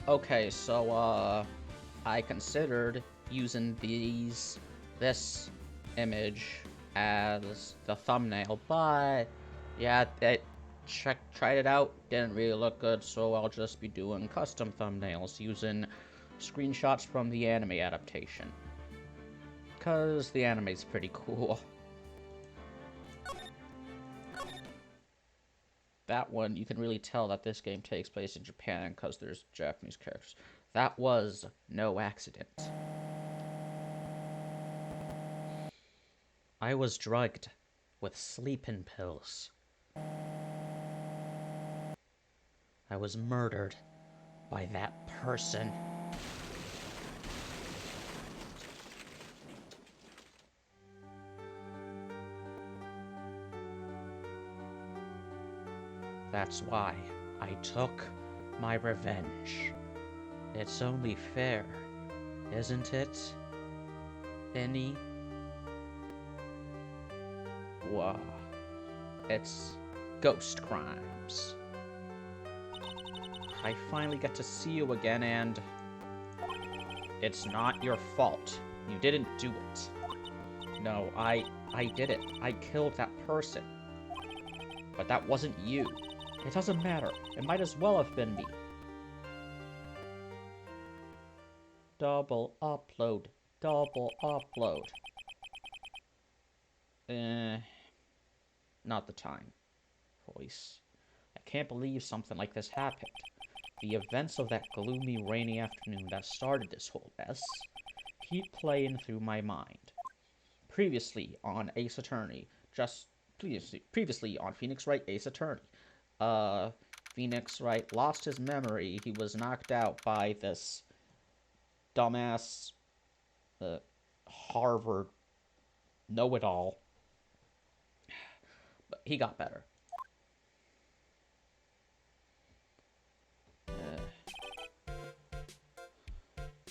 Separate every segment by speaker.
Speaker 1: Okay, so, I considered using this image as the thumbnail, but, yeah, tried it out, didn't really look good, so I'll just be doing custom thumbnails using screenshots from the anime adaptation. Because the anime's pretty cool. That one, you can really tell that this game takes place in Japan because there's Japanese characters. That was no accident. I was drugged with sleeping pills. I was murdered by that person. That's why I took my revenge. It's only fair, isn't it? Any? Whoa. It's ghost crimes. I finally get to see you again, and it's not your fault. You didn't do it. No, I did it. I killed that person. But that wasn't you. It doesn't matter. It might as well have been me. Double upload. Double upload. Not the time. Voice. I can't believe something like this happened. The events of that gloomy, rainy afternoon that started this whole mess keep playing through my mind. Previously on Ace Attorney, previously on Phoenix Wright Ace Attorney. Phoenix Wright lost his memory. He was knocked out by this dumbass Harvard know-it-all. But he got better.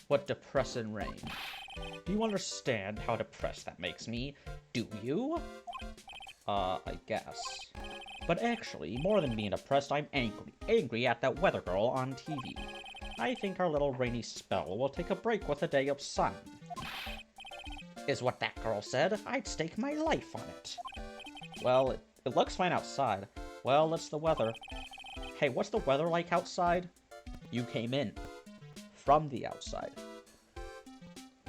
Speaker 1: What depressing rain. Do you understand how depressed that makes me? Do you? I guess. But actually, more than being depressed, I'm angry. Angry at that weather girl on TV. I think our little rainy spell will take a break with a day of sun. Is what that girl said. I'd stake my life on it. Well, it looks fine outside. Well, it's the weather. Hey, what's the weather like outside? You came in. From the outside.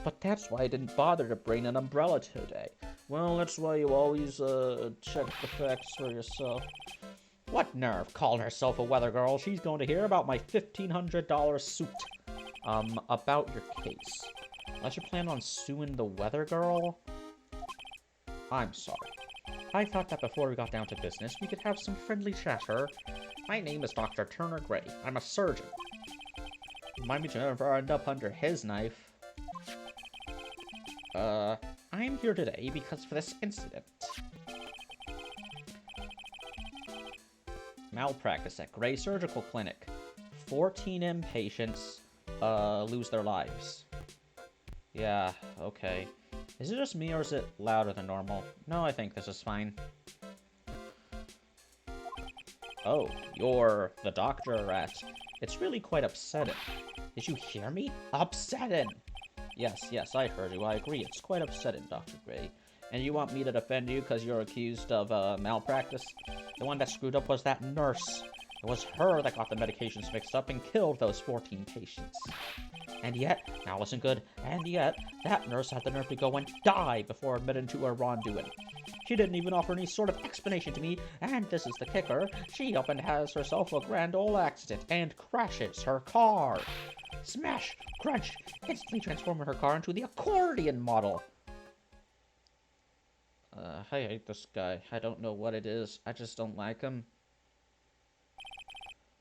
Speaker 1: But that's why I didn't bother to bring an umbrella today. Well, that's why you always, check the facts for yourself. What nerve, calling herself a weather girl? She's going to hear about my $1,500 suit. About your case. Unless you plan on suing the weather girl? I'm sorry. I thought that before we got down to business, we could have some friendly chatter. My name is Dr. Turner Gray. I'm a surgeon. Remind me to never end up under his knife. I'm here today because of this incident. Malpractice at Gray Surgical Clinic. 14 inpatients, lose their lives. Yeah, okay. Is it just me or is it louder than normal? No, I think this is fine. Oh, you're the doctor, rat. It's really quite upsetting. Did you hear me? Upsetting! Yes, I heard you. I agree. It's quite upsetting, Dr. Gray. And you want me to defend you because you're accused of malpractice? The one that screwed up was that nurse. It was her that got the medications mixed up and killed those 14 patients. And yet, now listen good, and yet, that nurse had the nerve to go and die before admitting to her wrongdoing. She didn't even offer any sort of explanation to me, and this is the kicker. She up and has herself a grand old accident and crashes her car. Smash! Crunch! Instantly transforming her car into the accordion model. I hate this guy. I don't know what it is. I just don't like him.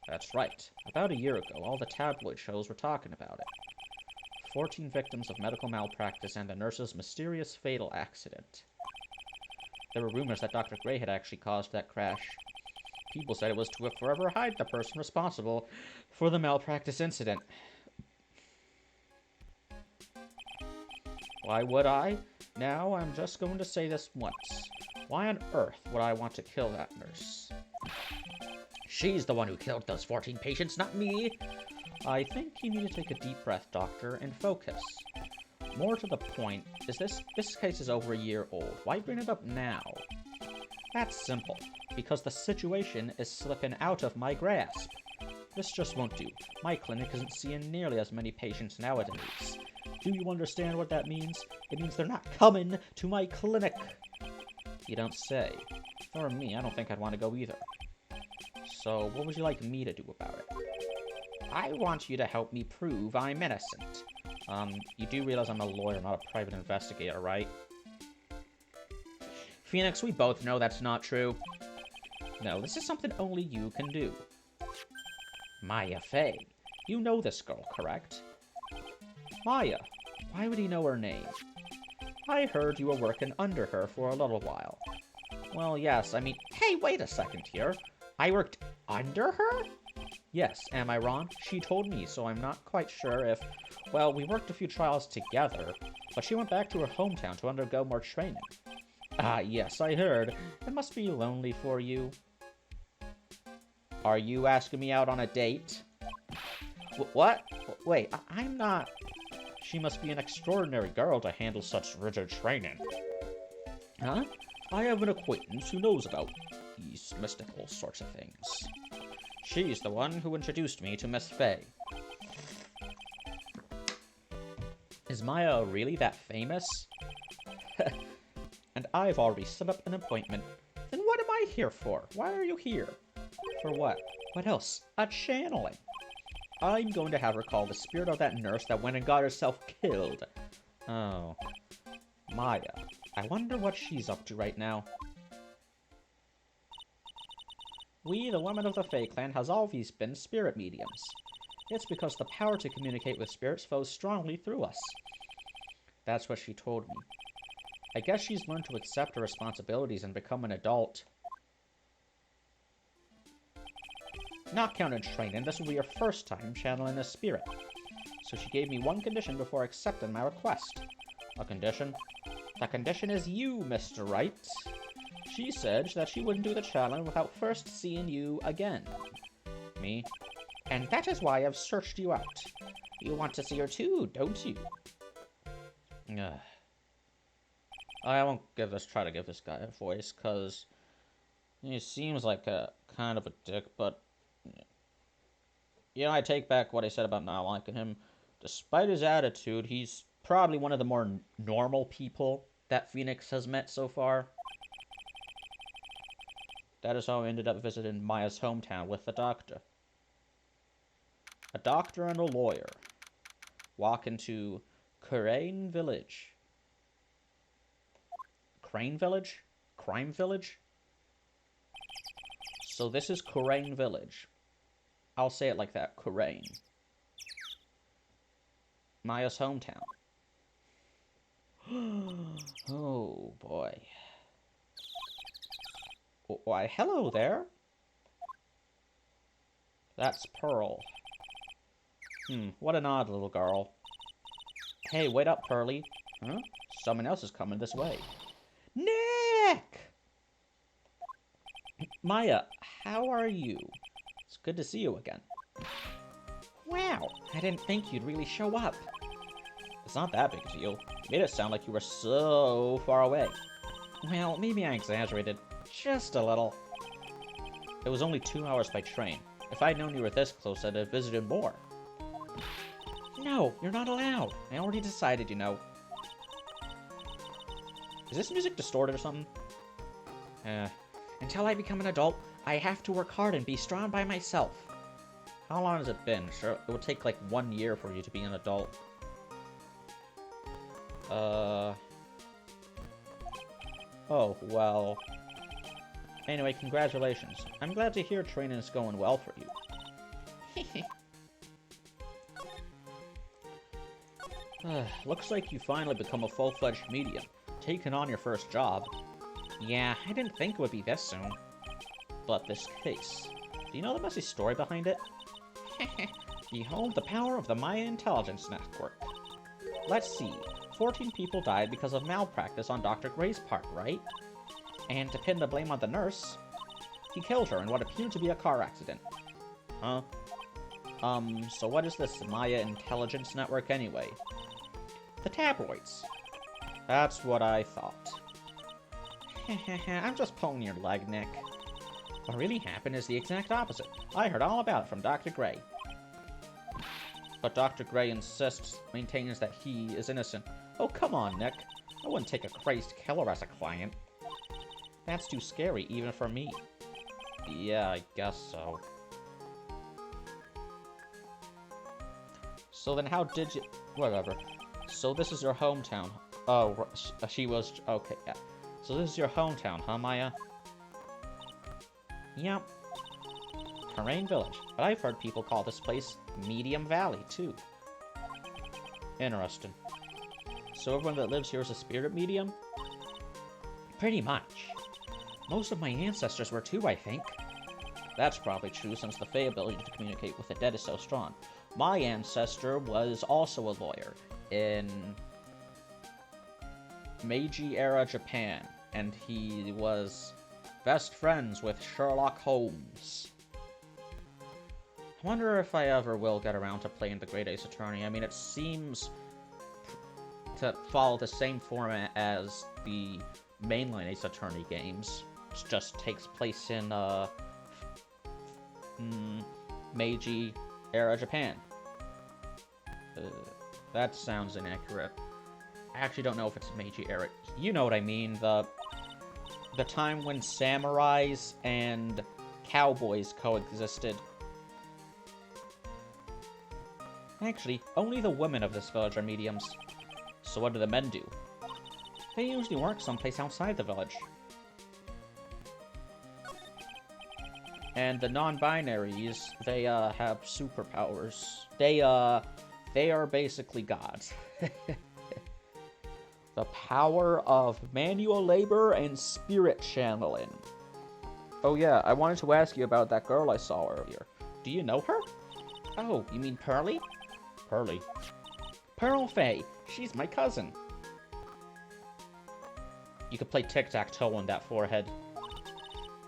Speaker 1: That's right. About a year ago, all the tabloid shows were talking about it. 14 victims of medical malpractice and the nurse's mysterious fatal accident. There were rumors that Dr. Gray had actually caused that crash. People said it was to forever hide the person responsible for the malpractice incident. Why would I? Now I'm just going to say this once. Why on earth would I want to kill that nurse? She's the one who killed those 14 patients, not me. I think you need to take a deep breath, Doctor, and focus. More to the point, this case is over a year old. Why bring it up now? That's simple, because the situation is slipping out of my grasp. This just won't do. My clinic isn't seeing nearly as many patients nowadays. Do you understand what that means? It means they're not coming to my clinic. You don't say. If it were me, I don't think I'd want to go either. So, what would you like me to do about it? I want you to help me prove I'm innocent. You do realize I'm a lawyer, not a private investigator, right? Phoenix, we both know that's not true. No, this is something only you can do. Maya Fey. You know this girl, correct? Maya. Why would he know her name? I heard you were working under her for a little while. Well, yes, I mean... Hey, wait a second here. I worked under her? Yes, am I wrong? She told me, so I'm not quite sure if... Well, we worked a few trials together, but she went back to her hometown to undergo more training. Ah, yes, I heard. It must be lonely for you. Are you asking me out on a date? What? Wait, I'm not... She must be an extraordinary girl to handle such rigid training. Huh? I have an acquaintance who knows about these mystical sorts of things. She's the one who introduced me to Miss Fey. Is Maya really that famous? And I've already set up an appointment. Then what am I here for? Why are you here? For what? What else? A channeling. I'm going to have her call the spirit of that nurse that went and got herself killed. Oh. Maya. I wonder what she's up to right now. We, the women of the Fae clan, has always been spirit mediums. It's because the power to communicate with spirits flows strongly through us. That's what she told me. I guess she's learned to accept her responsibilities and become an adult. Not counting training, this will be your first time channeling a spirit. So she gave me one condition before accepting my request. A condition? The condition is you, Mr. Wright. She said that she wouldn't do the challenge without first seeing you again. Me? And that is why I've searched you out. You want to see her too, don't you? Ugh. I won't try to give this guy a voice, because he seems like a kind of a dick, but... You know, I take back what I said about not liking him. Despite his attitude, he's probably one of the more normal people that Phoenix has met so far. That is how I ended up visiting Maya's hometown with the doctor. A doctor and a lawyer walk into Crane Village. Crane Village? Crime Village? So this is Crane Village. I'll say it like that, Crane. Maya's hometown. Oh, boy. Why, hello there. That's Pearl. What an odd little girl. Hey, wait up, Pearly. Huh? Someone else is coming this way. Nick! Maya, how are you? It's good to see you again. Wow, I didn't think you'd really show up. It's not that big a deal. Made it sound like you were so far away. Well, maybe I exaggerated. Just a little. It was only 2 hours by train. If I'd known you were this close, I'd have visited more. No, you're not allowed. I already decided, you know. Is this music distorted or something? Until I become an adult, I have to work hard and be strong by myself. How long has it been? Sure, it would take like 1 year for you to be an adult. Oh, well. Anyway, congratulations. I'm glad to hear training is going well for you. Looks like you finally become a full-fledged medium, taking on your first job. Yeah, I didn't think it would be this soon. But this case, do you know the messy story behind it? Behold the power of the Maya Intelligence Network. Let's see, 14 people died because of malpractice on Dr. Gray's part, right? And to pin the blame on the nurse, he killed her in what appeared to be a car accident. Huh? So what is this Maya Intelligence Network anyway? The tabloids. That's what I thought. I'm just pulling your leg, Nick. What really happened is the exact opposite. I heard all about it from Dr. Gray. But Dr. Gray maintains that he is innocent. Oh, come on, Nick. I wouldn't take a crazed killer as a client. That's too scary, even for me. Yeah, I guess so. So then how did you... Whatever. So this is your hometown. Oh, she was... Okay, yeah. So this is your hometown, huh, Maya? Yep. Terrain Village. But I've heard people call this place Medium Valley, too. Interesting. So everyone that lives here is a spirit medium? Pretty much. Most of my ancestors were too, I think. That's probably true since the Fey ability to communicate with the dead is so strong. My ancestor was also a lawyer in Meiji-era Japan, and he was best friends with Sherlock Holmes. I wonder if I ever will get around to playing the Great Ace Attorney. I mean, it seems to follow the same format as the mainline Ace Attorney games. It just takes place in Meiji-era Japan. That sounds inaccurate. I actually don't know if it's Meiji-era. You know what I mean, the time when samurais and cowboys coexisted. Actually, only the women of this village are mediums. So what do the men do? They usually work someplace outside the village. And the non-binaries, they have superpowers. They are basically gods. The power of manual labor and spirit channeling. Oh yeah, I wanted to ask you about that girl I saw earlier. Do you know her? Oh, you mean Pearly? Pearly. Pearl Fay. She's my cousin. You could play tic-tac-toe on that forehead.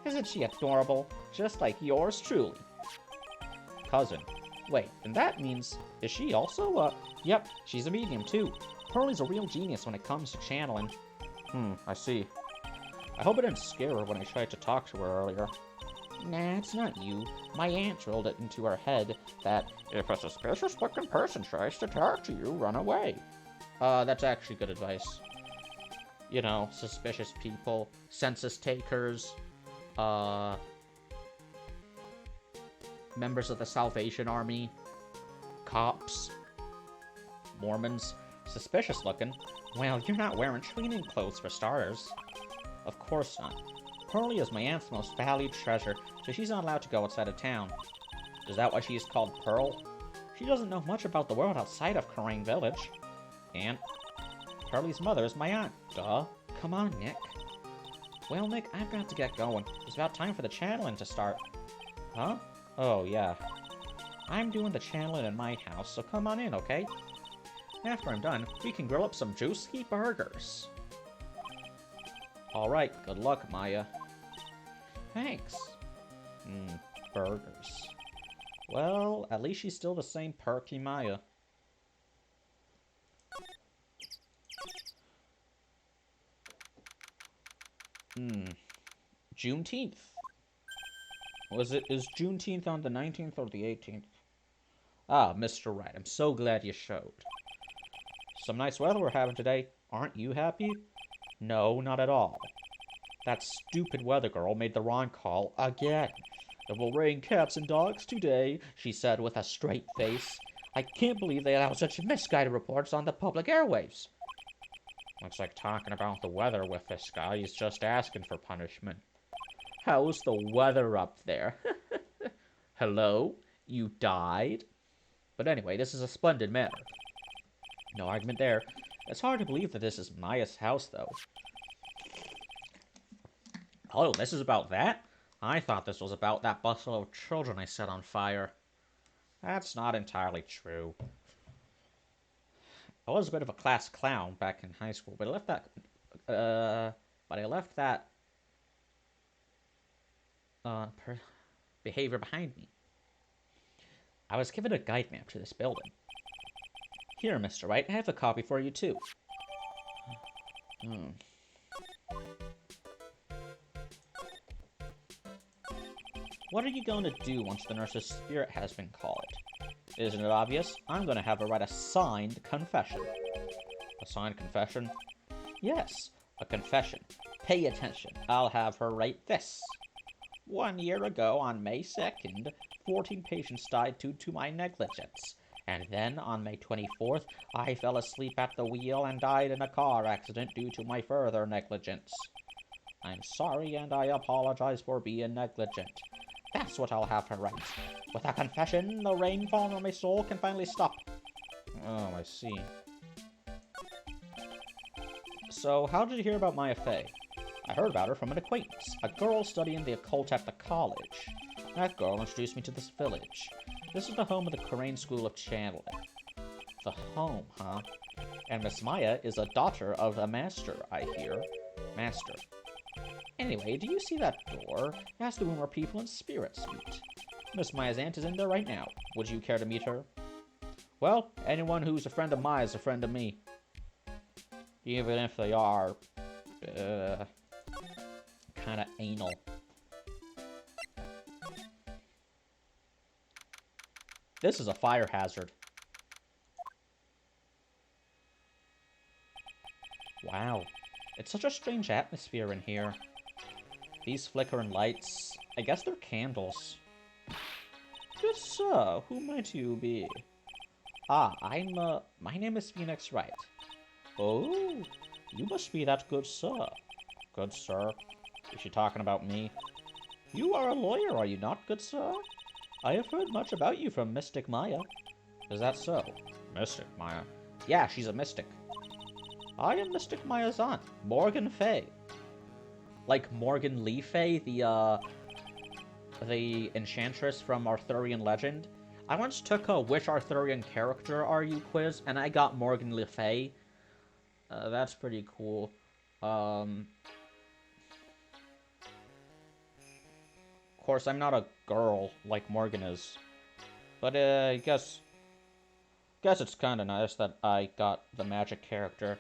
Speaker 1: Isn't she adorable? Just like yours truly. Cousin. Wait, and that means... Is she also, Yep, she's a medium, too. Pearly's a real genius when it comes to channeling. I see. I hope I didn't scare her when I tried to talk to her earlier. Nah, it's not you. My aunt drilled it into her head that if a suspicious-looking person tries to talk to you, run away. That's actually good advice. You know, suspicious people, census takers, members of the Salvation Army, cops, Mormons. Suspicious looking? Well, you're not wearing cleaning clothes for starters. Of course not. Pearly is my aunt's most valued treasure, so she's not allowed to go outside of town. Is that why she's called Pearl? She doesn't know much about the world outside of Terrain Village. Aunt? Pearly's mother is my aunt. Duh. Come on, Nick. Well, Nick, I've got to get going. It's about time for the channeling to start. Huh? Oh, yeah. I'm doing the channeling in my house, so come on in, okay? After I'm done, we can grill up some juicy burgers. Alright, good luck, Maya. Thanks. Burgers. Well, at least she's still the same perky Maya. Juneteenth. Is Juneteenth on the 19th or the 18th? Ah, Mr. Wright, I'm so glad you showed. Some nice weather we're having today. Aren't you happy? No, not at all. That stupid weather girl made the wrong call again. It will rain cats and dogs today, she said with a straight face. I can't believe they allow such misguided reports on the public airwaves. Looks like talking about the weather with this guy is just asking for punishment. How's the weather up there? Hello? You died? But anyway, this is a splendid matter. No argument there. It's hard to believe that this is Maya's house, though. Oh, this is about that? I thought this was about that bustle of children I set on fire. That's not entirely true. I was a bit of a class clown back in high school, but I left that behavior behind me. I was given a guide map to this building. Here, Mr. Wright, I have a copy for you, too. What are you going to do once the nurse's spirit has been called? Isn't it obvious? I'm going to have her write a signed confession. A signed confession? Yes, a confession. Pay attention. I'll have her write this. 1 year ago, on May 2nd, 14 patients died due to my negligence. And then, on May 24th, I fell asleep at the wheel and died in a car accident due to my further negligence. I'm sorry and I apologize for being negligent. That's what I'll have her write. With a confession, the rainfall on my soul can finally stop. Oh, I see. So, how did you hear about Maya Fey? I heard about her from an acquaintance, a girl studying the occult at the college. That girl introduced me to this village. This is the home of the Crane School of Channeling. The home, huh? And Miss Maya is a daughter of a master, I hear. Master. Anyway, do you see that door? That's the room where people and spirits meet. Miss Maya's aunt is in there right now. Would you care to meet her? Well, anyone who's a friend of mine is a friend of me. Even if they are, kinda anal. This is a fire hazard. Wow. It's such a strange atmosphere in here. These flickering lights, I guess they're candles. Good sir, who might you be? Ah, my name is Phoenix Wright. Oh, you must be that good sir. Good sir? Is she talking about me? You are a lawyer, are you not, good sir? I have heard much about you from Mystic Maya. Is that so? Mystic Maya? Yeah, she's a mystic. I am Mystic Maya's aunt, Morgan Fey. Like Morgan Le Fay, the enchantress from Arthurian legend. I once took a which Arthurian character are you quiz, and I got Morgan Le Fay. That's pretty cool. Of course, I'm not a girl like Morgan is. But, I guess it's kind of nice that I got the magic character.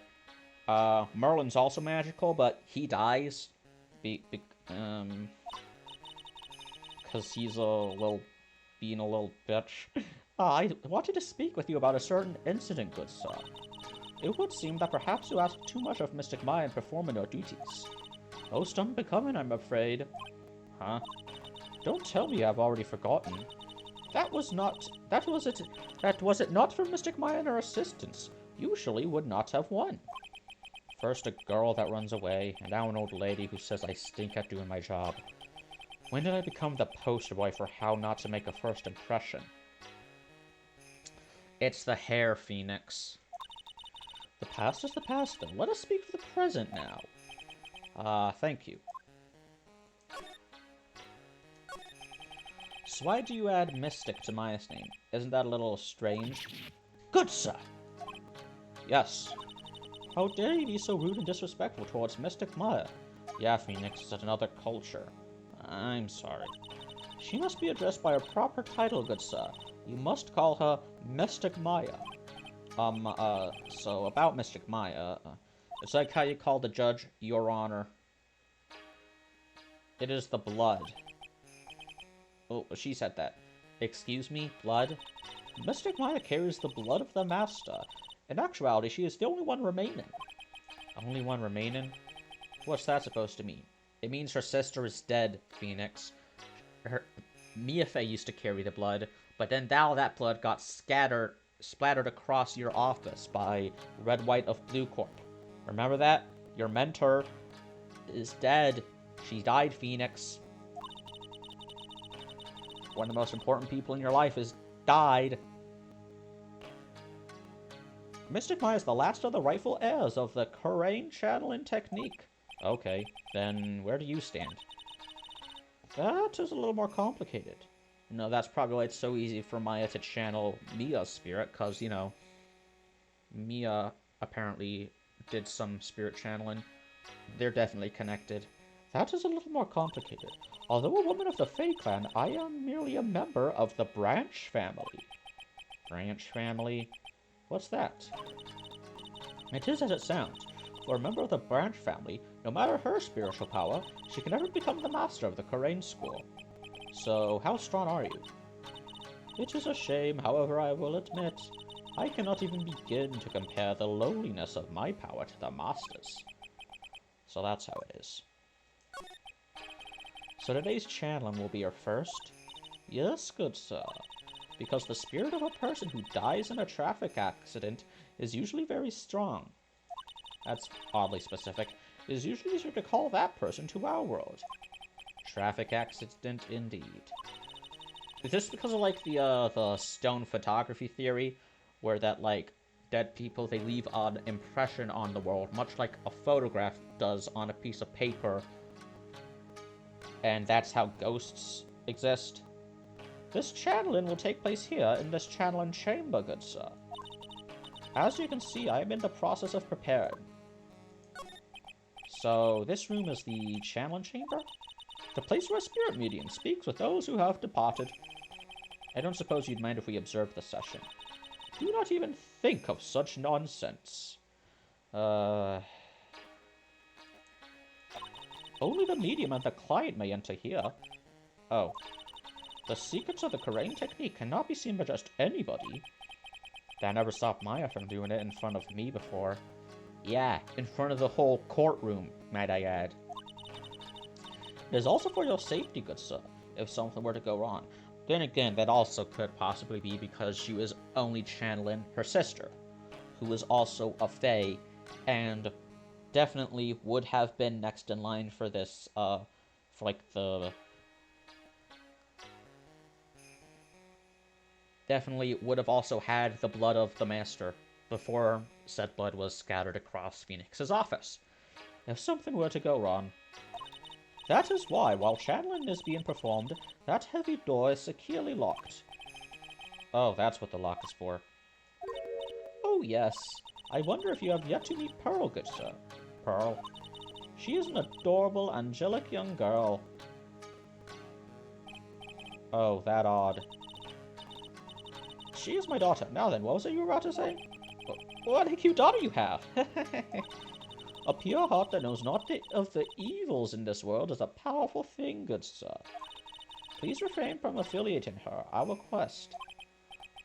Speaker 1: Merlin's also magical, but he dies. Because he's being a little bitch. I wanted to speak with you about a certain incident, good sir. It would seem that perhaps you asked too much of Mystic Maya in performing your duties. Most unbecoming, I'm afraid. Huh? Don't tell me I've already forgotten. That was it not for Mystic Maya and her assistants. Usually would not have won. First a girl that runs away, and now an old lady who says I stink at doing my job. When did I become the poster boy for how not to make a first impression? It's the hair, Phoenix. The past is the past, though. Let us speak for the present now. Thank you. So why do you add Mystic to Maya's name? Isn't that a little strange? Good sir! Yes. How dare you be so rude and disrespectful towards Mystic Maya? Yeah, Phoenix is another culture. I'm sorry. She must be addressed by her proper title, good sir. You must call her Mystic Maya. So about Mystic Maya, it's like how you call the judge, Your Honor. It is the blood. Oh, she said that. Excuse me, blood? Mystic Maya carries the blood of the Master. In actuality, she is the only one remaining. Only one remaining? What's that supposed to mean? It means her sister is dead, Phoenix. Mia Fey used to carry the blood, but then that blood got splattered across your office by Red White of Blue Corp. Remember that? Your mentor is dead. She died, Phoenix. One of the most important people in your life has died. Mystic Maya is the last of the rightful heirs of the Crane channeling technique. Okay, then where do you stand? That is a little more complicated. No, that's probably why it's so easy for Maya to channel Mia's spirit, because, you know, Mia apparently did some spirit channeling. They're definitely connected. That is a little more complicated. Although a woman of the Fae clan, I am merely a member of the Branch family. Branch family? What's that? It is as it sounds. For a member of the Branch family, no matter her spiritual power, she can never become the master of the Karain school. So, how strong are you? It is a shame, however, I will admit, I cannot even begin to compare the lowliness of my power to the master's. So that's how it is. So today's channeling will be your first? Yes, good sir. Because the spirit of a person who dies in a traffic accident is usually very strong. That's oddly specific. It is usually easier to call that person to our world. Traffic accident indeed. Is this because of, like, the stone photography theory? Where that, like, dead people, they leave an impression on the world, much like a photograph does on a piece of paper. And that's how ghosts exist. This channeling will take place here in this channeling chamber, good sir. As you can see, I am in the process of preparing. So, this room is the channeling chamber? The place where a spirit medium speaks with those who have departed. I don't suppose you'd mind if we observed the session. Do not even think of such nonsense. Only the medium and the client may enter here. Oh. The secrets of the Karain technique cannot be seen by just anybody. That never stopped Maya from doing it in front of me before. Yeah, in front of the whole courtroom, might I add. It is also for your safety, good sir, if something were to go wrong. Then again, that also could possibly be because she was only channeling her sister, who was also a Fae, and definitely would have been next in line for this, for like the... Definitely would have also had the blood of the Master before said blood was scattered across Phoenix's office. If something were to go wrong. That is why, while channeling is being performed, that heavy door is securely locked. Oh, that's what the lock is for. Oh, yes. I wonder if you have yet to meet Pearl, good sir. Pearl. She is an adorable, angelic young girl. Oh, that odd. She is my daughter. Now then, what was it you were about to say? What a cute daughter you have! A pure heart that knows not of the evils in this world is a powerful thing, good sir. Please refrain from affiliating her, I request.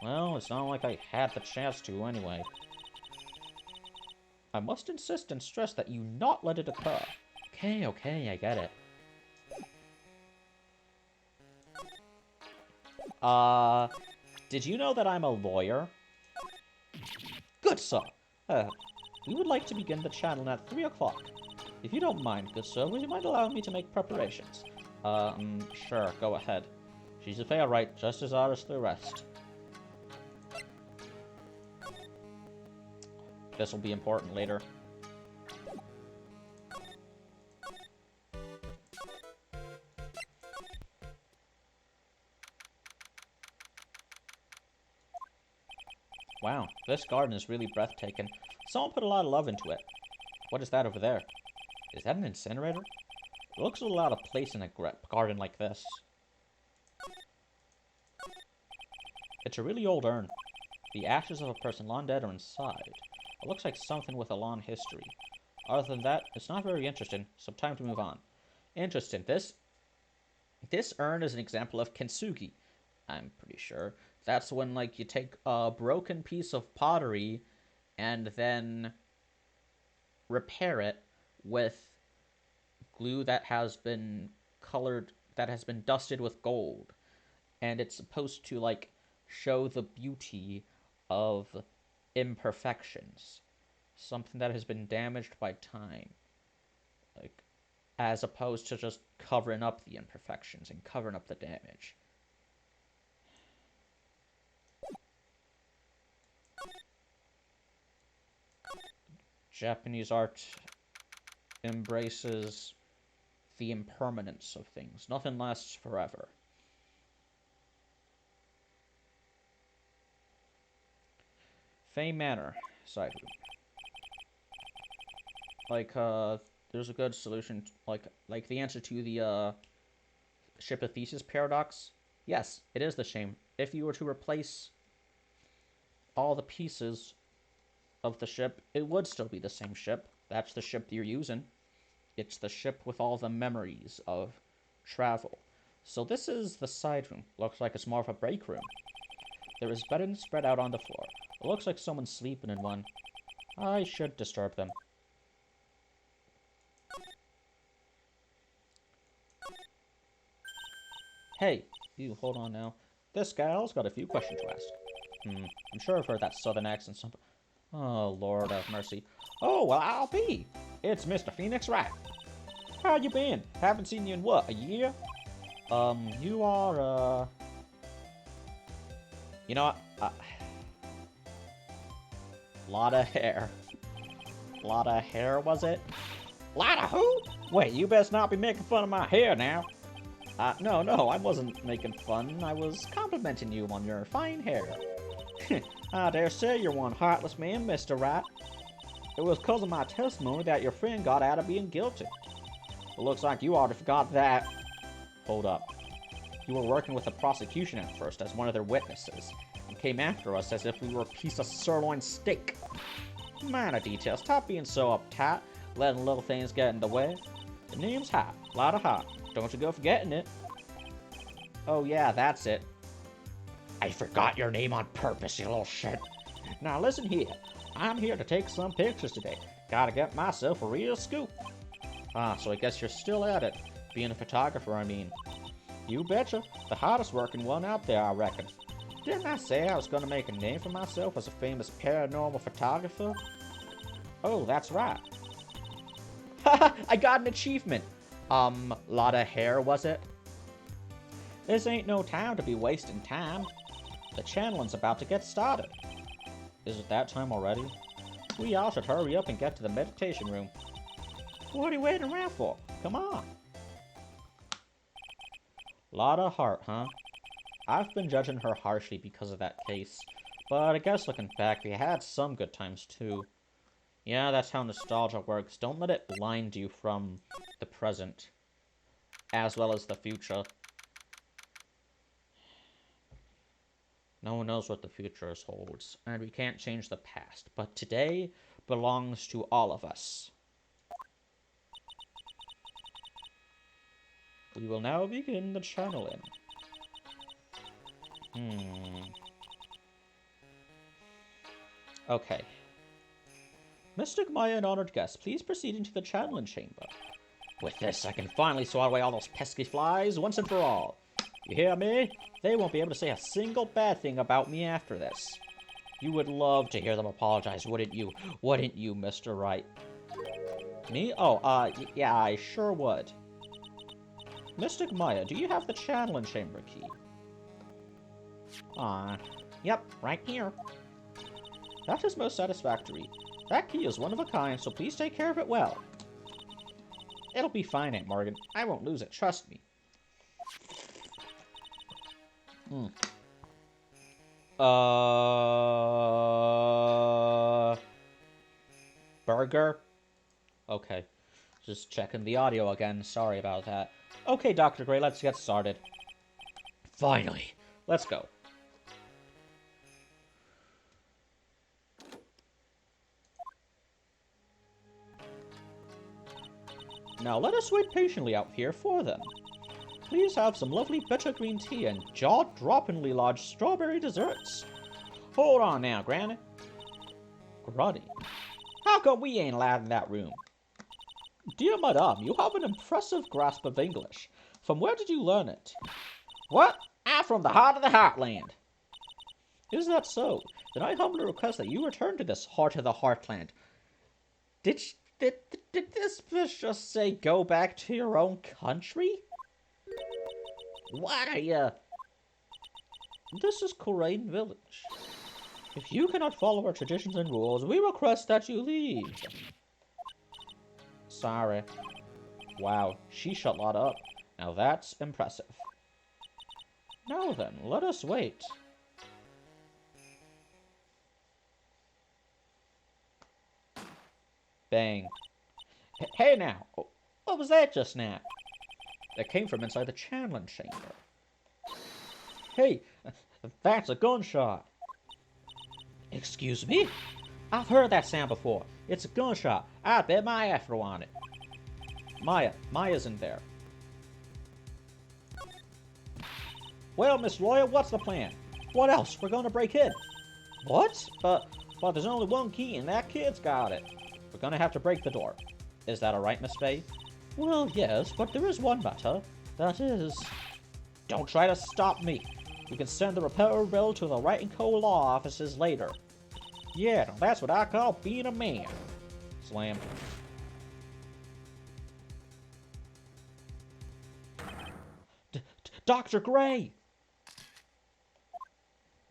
Speaker 1: Well, it's not like I had the chance to, anyway. I must insist and stress that you not let it occur. Okay, I get it. Did you know that I'm a lawyer? Good sir! We would like to begin the channel at 3 o'clock. If you don't mind, good sir, would you mind allowing me to make preparations? Sure, go ahead. She's a fair right, just as are as the rest. This will be important later. Wow, this garden is really breathtaking. Someone put a lot of love into it. What is that over there? Is that an incinerator? It looks a little out of place in a garden like this. It's a really old urn. The ashes of a person long dead are inside. It looks like something with a long history. Other than that, it's not very interesting, so time to move on. Interesting. This urn is an example of kintsugi, I'm pretty sure. That's when, like, you take a broken piece of pottery and then repair it with glue that has been colored, that has been dusted with gold. And it's supposed to, like, show the beauty of imperfections. Something that has been damaged by time. Like, as opposed to just covering up the imperfections and covering up the damage. Japanese art embraces the impermanence of things. Nothing lasts forever. Fame Manor, side room. Like, there's a good solution, like the answer to the ship of Theseus paradox. Yes, it is the same. If you were to replace all the pieces of the ship, it would still be the same ship. That's the ship you're using. It's the ship with all the memories of travel. So this is the side room. Looks like it's more of a break room. There is bedding spread out on the floor. It looks like someone's sleeping in one. I should disturb them. Hey, you, hold on now. This gal's got a few questions to ask. I'm sure I've heard that southern accent somewhere. Oh, Lord have mercy. Oh, well, I'll be. It's Mr. Phoenix Wright. How you been? Haven't seen you in what, a year? You are, You know what? Lot of hair. Lot of hair, was it? Lot of who? Wait, you best not be making fun of my hair now. No, I wasn't making fun. I was complimenting you on your fine hair. I dare say you're one heartless man, Mr. Wright. It was because of my testimony that your friend got out of being guilty. It looks like you already forgot that. Hold up. You were working with the prosecution at first as one of their witnesses, and came after us as if we were a piece of sirloin steak. Minor details. Stop being so uptight, letting little things get in the way. The name's Hot. Lot of Hot. Don't you go forgetting it. Oh yeah, that's it. I forgot your name on purpose, you little shit. Now listen here. I'm here to take some pictures today. Gotta get myself a real scoop. So I guess you're still at it. Being a photographer, I mean. You betcha. The hottest working one out there, I reckon. Didn't I say I was gonna make a name for myself as a famous paranormal photographer? Oh, that's right. Haha, I got an achievement. Lot of hair, was it? This ain't no time to be wasting time. The channeling's about to get started. Is it that time already? We all should hurry up and get to the meditation room. What are you waiting around for? Come on. Lot of heart, huh? I've been judging her harshly because of that case, but I guess looking back, we had some good times too. Yeah, that's how nostalgia works. Don't let it blind you from the present, as well as the future. No one knows what the future holds, and we can't change the past, but today belongs to all of us. We will now begin the channeling. Okay. Mystic Maya and honored guests, please proceed into the channeling chamber. With this, I can finally swat away all those pesky flies once and for all. You hear me? They won't be able to say a single bad thing about me after this. You would love to hear them apologize, wouldn't you? Wouldn't you, Mr. Wright? Me? Oh, yeah, I sure would. Mystic Maya, do you have the channeling chamber key? Yep, right here. That is most satisfactory. That key is one of a kind, so please take care of it well. It'll be fine, Aunt Morgan. I won't lose it, trust me. Burger? Okay. Just checking the audio again. Sorry about that. Okay, Dr. Gray, let's get started. Finally. Let's go. Now let us wait patiently out here for them. Please have some lovely bitter green tea and jaw-droppingly large strawberry desserts. Hold on now, Granny. Granny? How come we ain't allowed in that room? Dear Madame, you have an impressive grasp of English. From where did you learn it? What? I'm from the heart of the heartland. Is that so? Then I humbly request that you return to this heart of the heartland. Did this fish just say go back to your own country? What are you? This is Korean Village. If you cannot follow our traditions and rules, we request that you leave. Sorry. Wow, she shut lot up. Now that's impressive. Now then, let us wait. Bang. Hey now, what was that just now? That came from inside the channeling chamber. Hey, that's a gunshot. Excuse me? I've heard that sound before. It's a gunshot. I bet Maya threw on it. Maya's in there. Well, Miss Lawyer, what's the plan? What else? We're gonna break in. What? But there's only one key and that kid's got it. We're gonna have to break the door. Is that alright, Miss Faye? Well, yes, but there is one matter. That is... Don't try to stop me. You can send the repair bill to the Wright & Co. law offices later. Yeah, that's what I call being a man. Slam. Dr. Gray!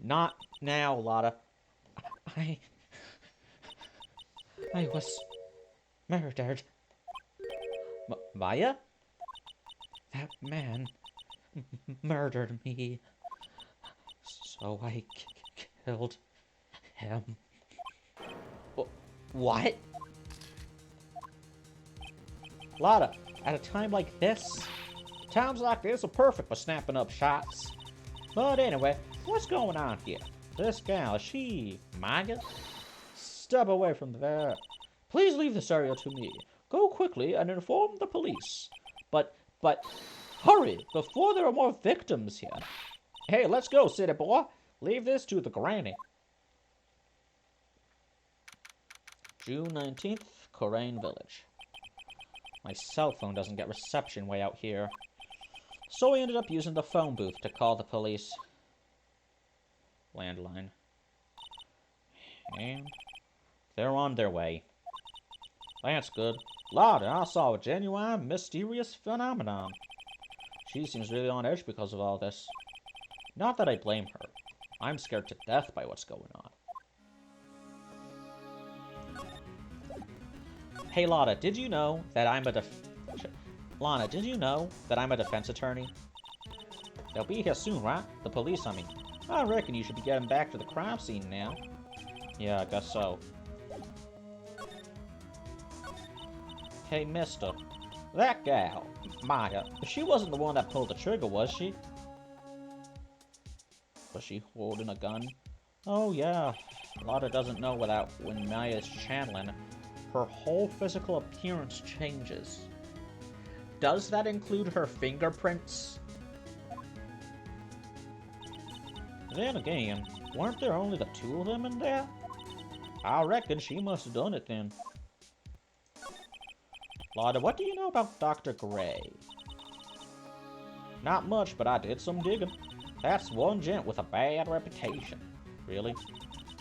Speaker 1: Not now, Lotta. I was murdered. Maya? That man murdered me. So I killed him. What? Lotta, at a time like this? Times like this are perfect for snapping up shots. But anyway, what's going on here? This gal, is she Maya? Step away from there. Please leave this area to me. Go quickly and inform the police. But, hurry, before there are more victims here. Hey, let's go, city boy. Leave this to the granny. June 19th, Corain Village. My cell phone doesn't get reception way out here. So I ended up using the phone booth to call the police. Landline. And they're on their way. That's good. Lord, I saw a genuine, mysterious phenomenon. She seems really on edge because of all this. Not that I blame her. I'm scared to death by what's going on. Hey Lotta, did you know that I'm a Lana, did you know that I'm a defense attorney? They'll be here soon, right? The police, I mean. I reckon you should be getting back to the crime scene now. Yeah, I guess so. Hey, mister. That gal, Maya, she wasn't the one that pulled the trigger, was she? Was she holding a gun? Oh, yeah. Lotta doesn't know without when Maya's channeling, her whole physical appearance changes. Does that include her fingerprints? Then again, weren't there only the two of them in there? I reckon she must have done it then. Lotta, what do you know about Dr. Gray? Not much, but I did some digging. That's one gent with a bad reputation. Really?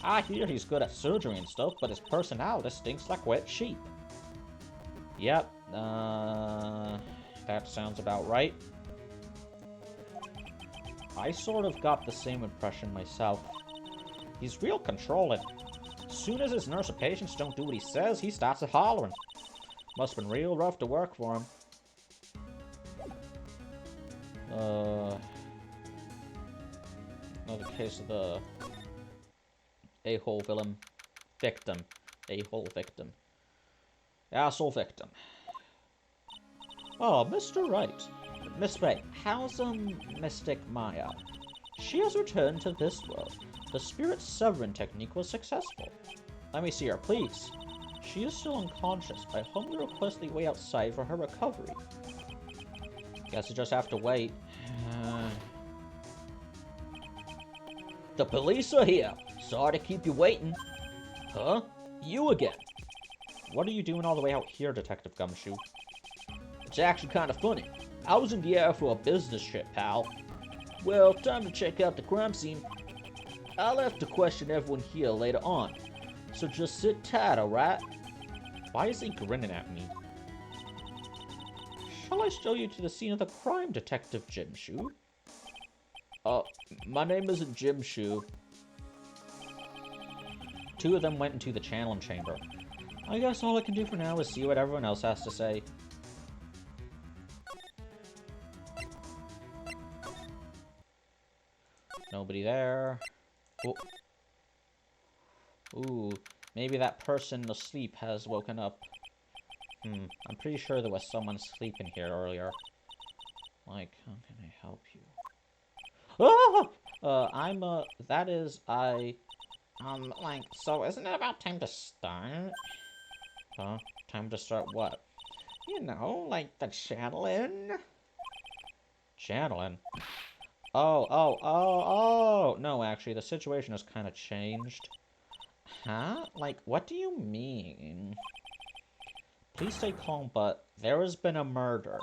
Speaker 1: I hear he's good at surgery and stuff, but his personality stinks like wet sheep. Yep, that sounds about right. I sort of got the same impression myself. He's real controlling. Soon as his nurse or patients don't do what he says, he starts a hollering. Must have been real rough to work for him. Another case of the a-hole villain victim. A-hole victim. Asshole victim. Oh, Mr. Wright. Miss Wright, how's, Mystic Maya? She has returned to this world. The spirit severing technique was successful. Let me see her, please. She is still unconscious. I humbly request the way outside for her recovery. Guess I just have to wait. The police are here. Sorry to keep you waiting. Huh? You again. What are you doing all the way out here, Detective Gumshoe? It's actually kind of funny. I was in the air for a business trip, pal. Well, time to check out the crime scene. I'll have to question everyone here later on. So just sit tight, alright? Why is he grinning at me? Shall I show you to the scene of the crime, Detective Jimshoe? My name isn't Jimshoe. Two of them went into the channeling chamber. I guess all I can do for now is see what everyone else has to say. Nobody there. Oh. Ooh, maybe that person asleep has woken up. I'm pretty sure there was someone sleeping here earlier. Like, how can I help you? Oh!
Speaker 2: Like, so isn't it about time to start?
Speaker 1: Huh? Time to start what?
Speaker 2: You know, like the channeling?
Speaker 1: Channeling? Oh! No, actually, the situation has kind of changed.
Speaker 2: Huh? Like, what do you mean?
Speaker 1: Please stay calm, but there has been a murder.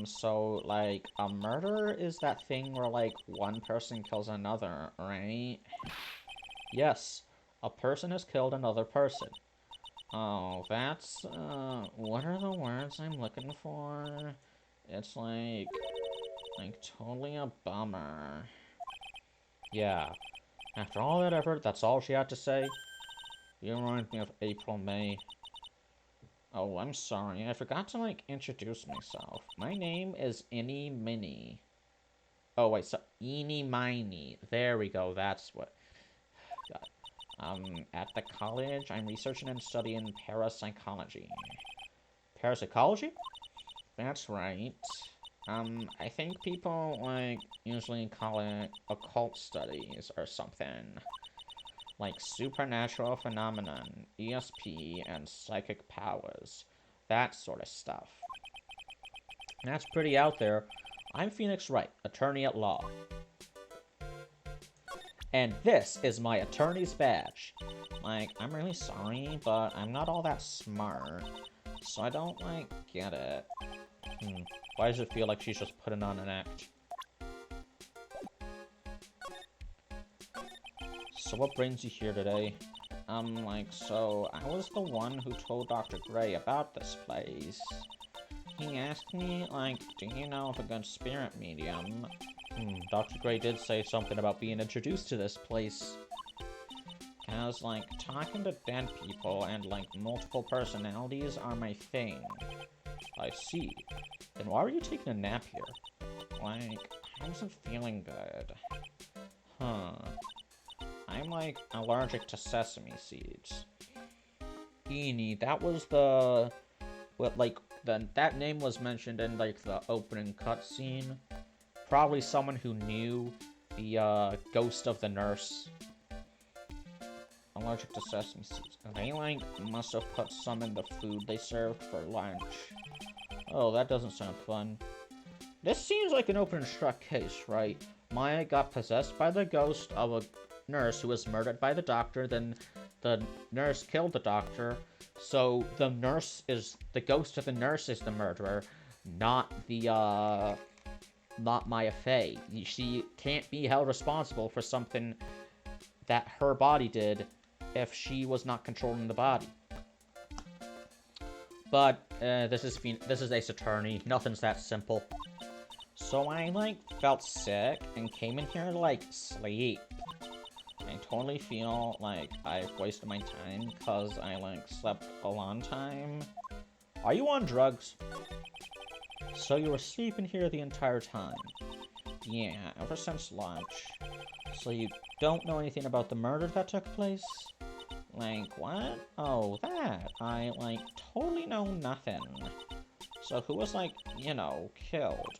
Speaker 2: So, like, a murder is that thing where, like, one person kills another, right?
Speaker 1: Yes, a person has killed another person.
Speaker 2: Oh, what are the words I'm looking for? It's like, totally a bummer.
Speaker 1: Yeah. After all that effort, that's all she had to say?
Speaker 2: You remind me of April May. Oh, I'm sorry. I forgot to, like, introduce myself. My name is Innie Minnie.
Speaker 1: Oh, wait, so eeny miny. There we go, that's what.
Speaker 2: God. At the college, I'm researching and studying parapsychology.
Speaker 1: Parapsychology?
Speaker 2: That's right. I think people, like, usually call it occult studies or something. Like supernatural phenomenon, ESP, and psychic powers. That sort of stuff.
Speaker 1: That's pretty out there. I'm Phoenix Wright, attorney at law. And this is my attorney's badge.
Speaker 2: Like, I'm really sorry, but I'm not all that smart. So I don't, like, get it.
Speaker 1: Why does it feel like she's just putting on an act? So what brings you here today?
Speaker 2: So I was the one who told Dr. Gray about this place. He asked me, like, do you know of a good spirit medium?
Speaker 1: Dr. Gray did say something about being introduced to this place.
Speaker 2: Cause, like, talking to dead people and, like, multiple personalities are my thing.
Speaker 1: I see. Then why are you taking a nap here?
Speaker 2: Like, I wasn't feeling good.
Speaker 1: Huh.
Speaker 2: I'm, like, allergic to sesame seeds.
Speaker 1: Eenie, that was the... What, like, that name was mentioned in, like, the opening cutscene. Probably someone who knew the, ghost of the nurse.
Speaker 2: Allergic to sesame seeds. They, like, must have put some in the food they served for lunch.
Speaker 1: Oh, that doesn't sound fun. This seems like an open and shut case, right? Maya got possessed by the ghost of a nurse who was murdered by the doctor, then the nurse killed the doctor, so the ghost of the nurse is the murderer, not Maya Fey. She can't be held responsible for something that her body did if she was not controlling the body. But this is Ace Attorney. Nothing's that simple.
Speaker 2: So I, like, felt sick and came in here to, like, sleep. I totally feel like I've wasted my time because I, like, slept a long time.
Speaker 1: Are you on drugs? So you were sleeping here the entire time?
Speaker 2: Yeah, ever since lunch.
Speaker 1: So you don't know anything about the murder that took place?
Speaker 2: Like, what? Oh, that. I, like, totally know nothing. So who was, like, you know, killed?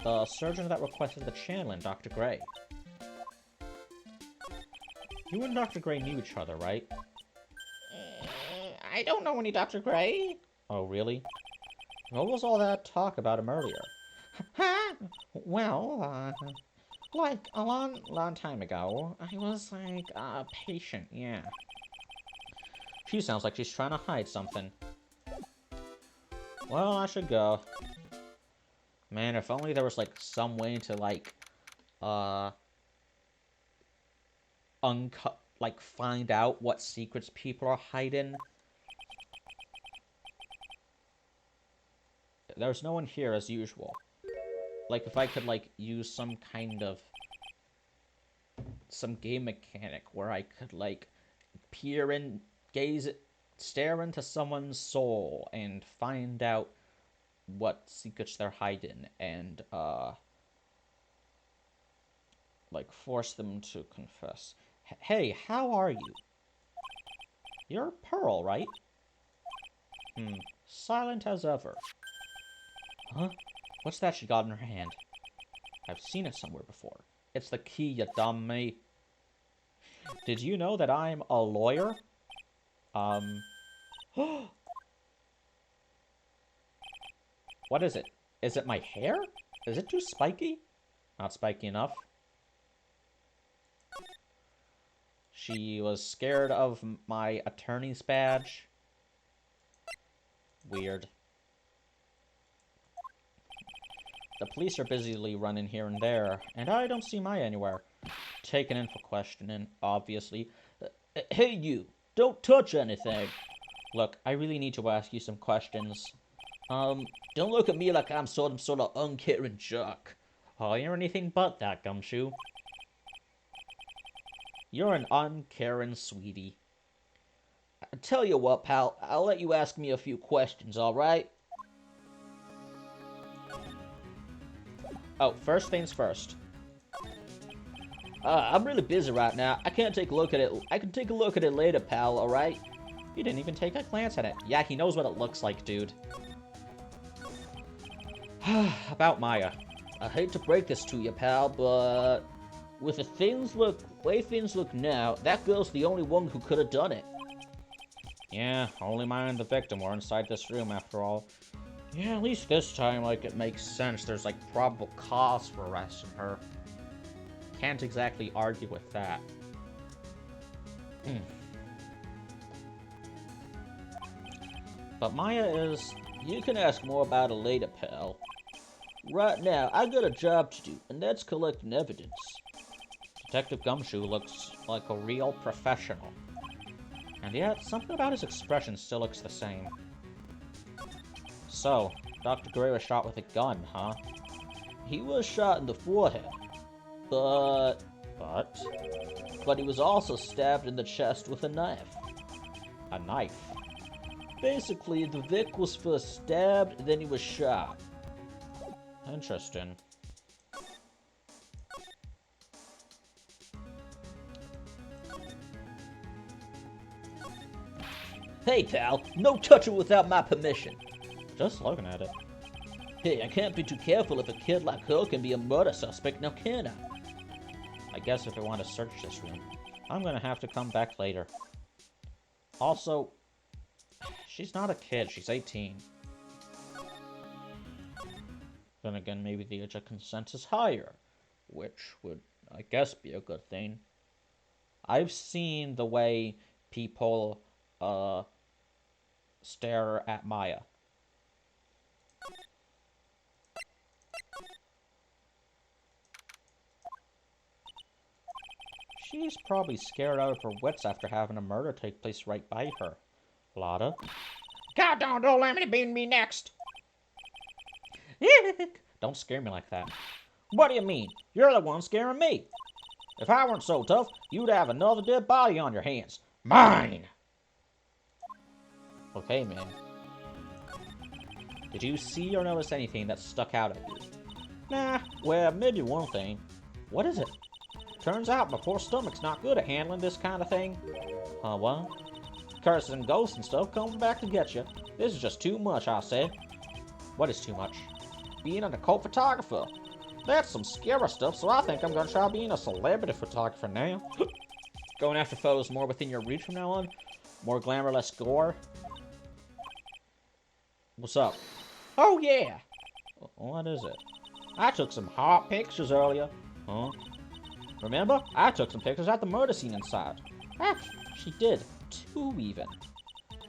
Speaker 1: The surgeon that requested the channeling, Dr. Gray. You and Dr. Gray knew each other, right?
Speaker 2: I don't know any Dr. Gray.
Speaker 1: Oh, really? What was all that talk about him earlier?
Speaker 2: Well, like, a long time ago, I was, like, a patient, yeah.
Speaker 1: She sounds like she's trying to hide something. Well, I should go. Man, if only there was, like, some way to, like, find out what secrets people are hiding. There's no one here as usual. Like, if I could, like, use some kind of... some game mechanic where I could, like, stare into someone's soul and find out what secrets they're hiding and, like, force them to confess. Hey, how are you? You're Pearl, right? Silent as ever. Huh? What's that she got in her hand? I've seen it somewhere before. It's the key, you dummy. Did you know that I'm a lawyer? What is it? Is it my hair? Is it too spiky? Not spiky enough. She was scared of my attorney's badge. Weird. The police are busily running here and there, and I don't see Maya anywhere. Taken in for questioning, obviously. Hey, you! Don't touch anything! Look, I really need to ask you some questions. Don't look at me like I'm some sort of uncaring jerk. Oh, you're anything but that, Gumshoe. You're an uncaring sweetie. I tell you what, pal, I'll let you ask me a few questions, alright? Oh, first things first. I'm really busy right now. I can't take a look at it. I can take a look at it later, pal, alright? You didn't even take a glance at it. Yeah, he knows what it looks like, dude. About Maya. I hate to break this to you, pal, but with the way things look now, that girl's the only one who could have done it. Yeah, only Maya and the victim were inside this room after all. Yeah, at least this time, like, it makes sense. There's, like, probable cause for arresting her. Can't exactly argue with that. But Maya is... You can ask more about it later, pal. Right now, I got a job to do, and that's collecting evidence. Detective Gumshoe looks like a real professional. And yet, something about his expression still looks the same. So, Dr. Gray was shot with a gun, huh? He was shot in the forehead. But he was also stabbed in the chest with a knife. A knife? Basically, the Vic was first stabbed, then he was shot. Interesting. Hey, pal, no touching without my permission. Just looking at it. Hey, I can't be too careful if a kid like her can be a murder suspect, now can I? I guess if I want to search this room, I'm gonna have to come back later. Also, she's not a kid, she's 18. Then again, maybe the age of consent is higher, which would, I guess, be a good thing. I've seen the way people, stare at Maya. She's probably scared out of her wits after having a murder take place right by her. Lotta? God, don't let me be me next! Don't scare me like that. What do you mean? You're the one scaring me. If I weren't so tough, you'd have another dead body on your hands. Mine! Okay, man. Did you see or notice anything that stuck out at you? Nah, well, maybe one thing. What is it? Turns out my poor stomach's not good at handling this kind of thing. What? Curses and ghosts and stuff coming back to get you. This is just too much, I say. What is too much? Being an occult photographer. That's some scary stuff, so I think I'm gonna try being a celebrity photographer now. Going after photos more within your reach from now on? More glamour, less gore? What's up? Oh, yeah! What is it? I took some hot pictures earlier. Huh? Remember? I took some pictures at the murder scene inside. She did. 2 even.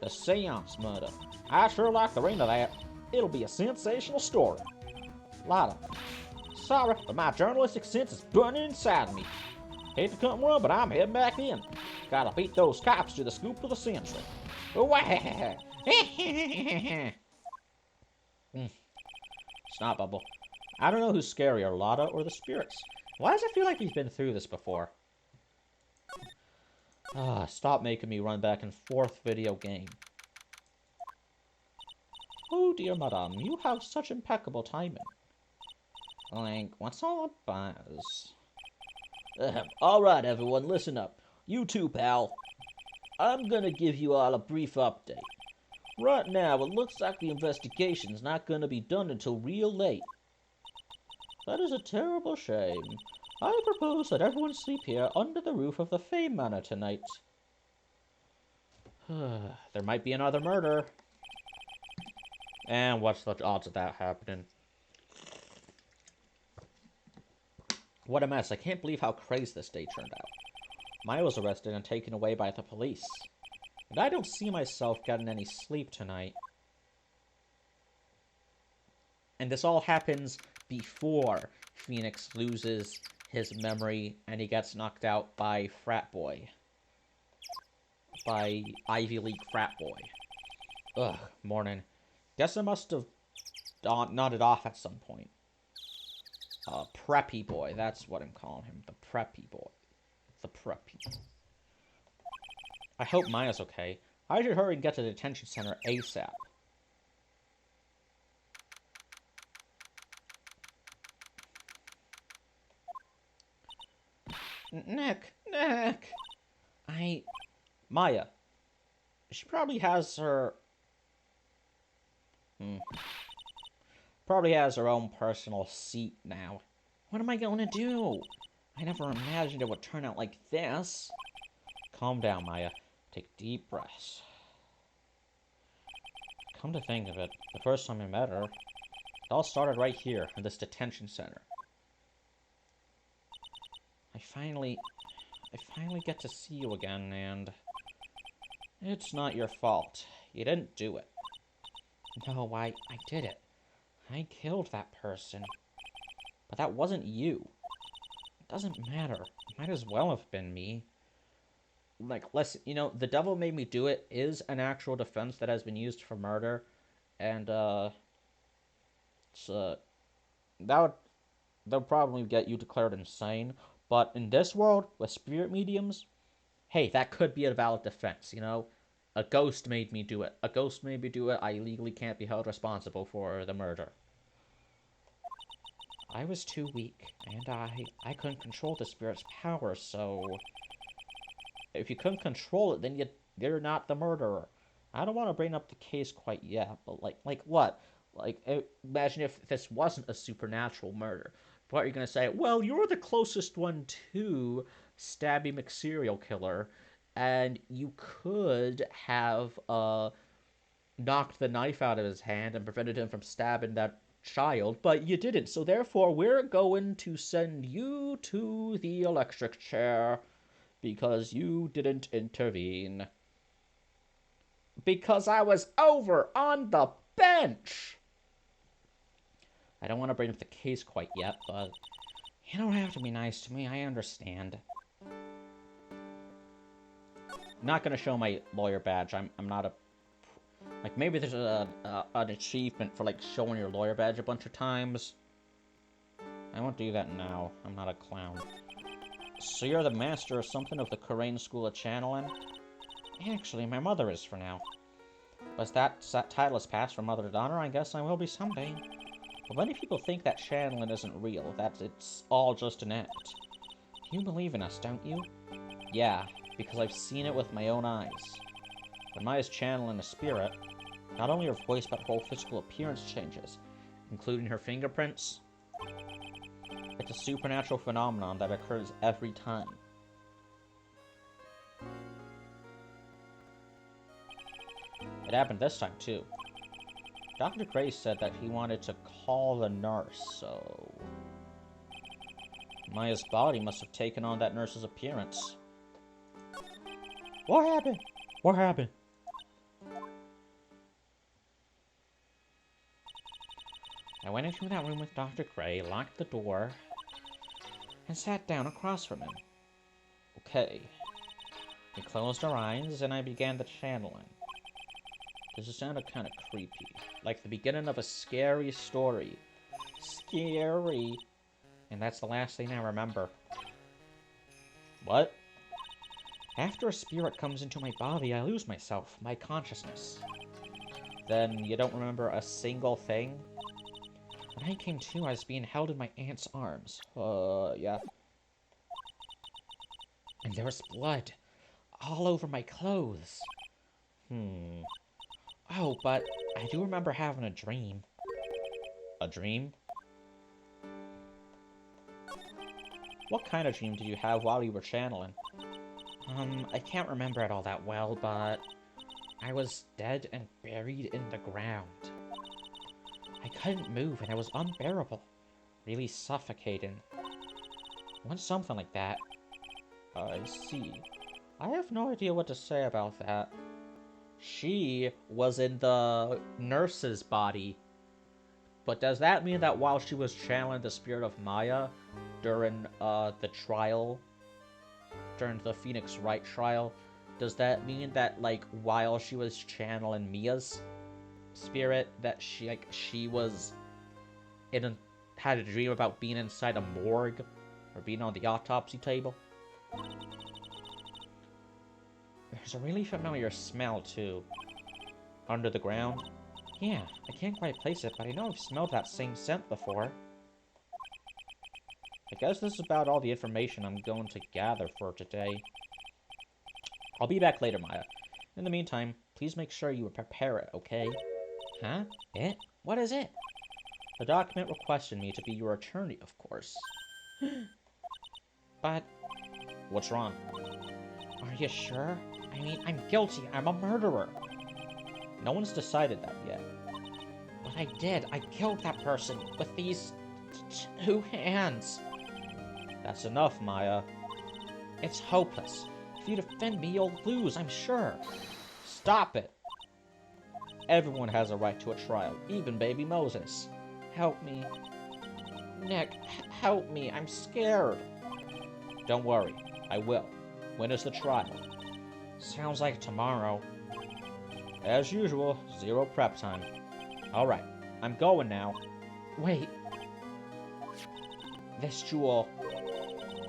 Speaker 1: The seance murder. I sure like the ring of that. It'll be a sensational story. Lotta. Sorry, but my journalistic sense is burning inside of me. Hate to come run, but I'm heading back in. Gotta beat those cops to the scoop of the century. Snot bubble. I don't know who's scarier, Lotta or the spirits. Why does it feel like we've been through this before? Stop making me run back and forth video game. Oh dear madame, you have such impeccable timing. Like, what's all the buzz? Alright everyone, listen up. You too, pal. I'm gonna give you all a brief update. Right now, it looks like the investigation's not gonna be done until real late. That is a terrible shame. I propose that everyone sleep here under the roof of the Fame Manor tonight. There might be another murder. And what's the odds of that happening? What a mess. I can't believe how crazy this day turned out. Maya was arrested and taken away by the police. And I don't see myself getting any sleep tonight. And this all happens before Phoenix loses his memory and he gets knocked out by frat boy. By Ivy League frat boy. Ugh, morning. Guess I must have nodded off at some point. Preppy boy, that's what I'm calling him. The preppy boy. The preppy. I hope Maya's okay. I should hurry and get to the detention center ASAP. Nick! Maya. She probably has her... Probably has her own personal seat now. What am I going to do? I never imagined it would turn out like this. Calm down, Maya. Take deep breaths. Come to think of it, the first time I met her, it all started right here, in this detention center. I finally get to see you again, and... It's not your fault. You didn't do it. No, I did it. I killed that person. But that wasn't you. It doesn't matter. It might as well have been me. Like, listen, you know, the devil made me do it is an actual defense that has been used for murder. And, that'll probably get you declared insane. But in this world, with spirit mediums, hey, that could be a valid defense, you know? A ghost made me do it. A ghost made me do it. I legally can't be held responsible for the murder. I was too weak, and I couldn't control the spirit's power, so... If you couldn't control it, then you're not the murderer. I don't want to bring up the case quite yet, but like what? Like, imagine if this wasn't a supernatural murder. What are you going to say? Well, you're the closest one to Stabby McSerial Killer, and you could have knocked the knife out of his hand and prevented him from stabbing that child, but you didn't. So therefore, we're going to send you to the electric chair because you didn't intervene. Because I was over on the bench. I don't want to bring up the case quite yet, but you don't have to be nice to me. I understand. Not going to show my lawyer badge. I'm not a... Like, maybe there's an achievement for, like, showing your lawyer badge a bunch of times. I won't do that now. I'm not a clown. So you're the master or something of the Korean School of Channeling? Actually, my mother is for now. But that title is passed from mother to daughter, I guess I will be someday. But many people think that channeling isn't real, that it's all just an act. You believe in us, don't you? Yeah, because I've seen it with my own eyes. When Maya's channeling a spirit, not only her voice but her whole physical appearance changes, including her fingerprints. It's a supernatural phenomenon that occurs every time. It happened this time, too. Dr. Gray said that he wanted to call the nurse, so... Maya's body must have taken on that nurse's appearance. What happened? What happened? I went into that room with Dr. Gray, locked the door, and sat down across from him. Okay. We closed our eyes, and I began the channeling. This sounded kind of creepy, like the beginning of a scary story. Scary. And that's the last thing I remember. What? After a spirit comes into my body, I lose myself, my consciousness. Then you don't remember a single thing? When I came to, I was being held in my aunt's arms. Yeah. And there was blood all over my clothes. Oh, but I do remember having a dream. A dream? What kind of dream did you have while you were channeling? I can't remember it all that well, but I was dead and buried in the ground. I couldn't move, and it was unbearable. Really suffocating. Went something like that. I see. I have no idea what to say about that. She was in the nurse's body. But does that mean that while she was channeling the spirit of Maya during the trial, during the Phoenix Wright trial, does that mean that, like, while she was channeling Mia's spirit, that she was had a dream about being inside a morgue or being on the autopsy table? There's a really familiar smell too. Under the ground? Yeah, I can't quite place it, but I know I've smelled that same scent before. I guess this is about all the information I'm going to gather for today. I'll be back later, Maya. In the meantime, please make sure you prepare it, okay? Huh? It? What is it? The document requested me to be your attorney, of course. But... What's wrong? Are you sure? I mean, I'm guilty. I'm a murderer. No one's decided that yet. But I did. I killed that person with these 2 hands. That's enough, Maya. It's hopeless. If you defend me, you'll lose, I'm sure. Stop it. Everyone has a right to a trial, even baby Moses. Help me. Nick, help me. I'm scared. Don't worry. I will. When is the trial? Sounds like tomorrow. As usual, 0 prep time. Alright, I'm going now. Wait. This jewel.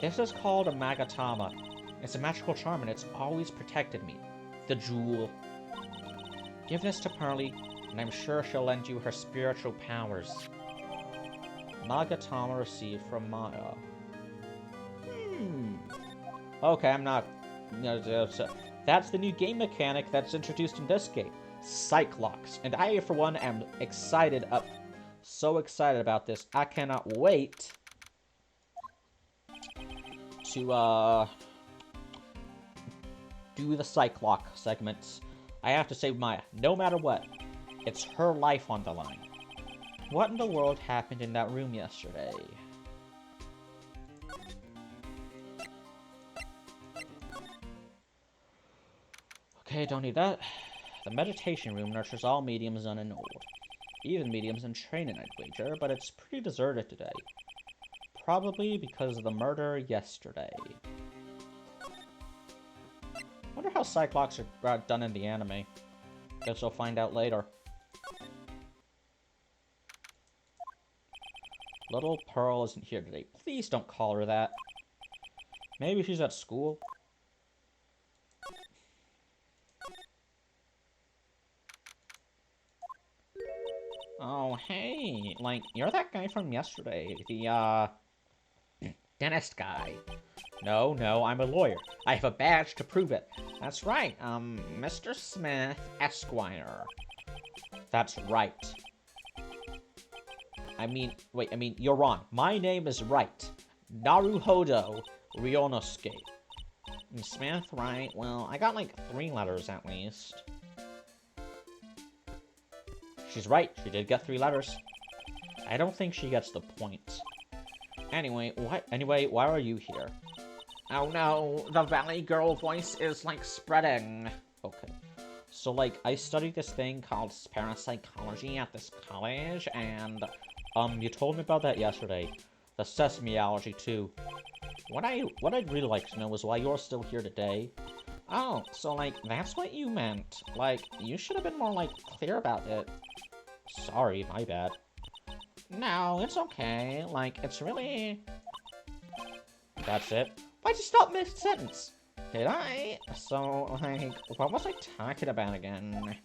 Speaker 1: This is called a Magatama. It's a magical charm and it's always protected me. The jewel. Give this to Pearly, and I'm sure she'll lend you her spiritual powers. Magatama received from Maya. Okay, I'm not... That's the new game mechanic that's introduced in this game. Cyclocks. And I, for one, am excited up... So excited about this. I cannot wait to, do the Cyclock segments. I have to save Maya, no matter what. It's her life on the line. What in the world happened in that room yesterday? Okay, don't need that. The meditation room nurtures all mediums unenrolled. Even mediums in training, I'd wager, but it's pretty deserted today. Probably because of the murder yesterday. Wonder how Cyclocks are done in the anime. Guess we'll find out later. Little Pearl isn't here today. Please don't call her that. Maybe she's at school. Oh, hey. Like, you're that guy from yesterday. The, dentist guy. No, I'm a lawyer. I have a badge to prove it. That's right, Mr. Smith, Esquire. That's right. I mean, you're wrong. My name is Wright. Naruhodo Ryonosuke. Smith, right? Well, I got like 3 letters at least. She's right. She did get 3 letters. I don't think she gets the point. Anyway, why are you here? Oh no, the Valley Girl voice is like spreading. Okay. So like, I studied this thing called parapsychology at this college, and you told me about that yesterday. The sesameology too. What I'd really like to know is why you're still here today. Oh, so like, that's what you meant. Like, you should have been more like clear about it. Sorry, my bad. No, it's okay. Like, it's really... That's it? Why'd you stop mid-sentence? Did I? So, like, what was I talking about again?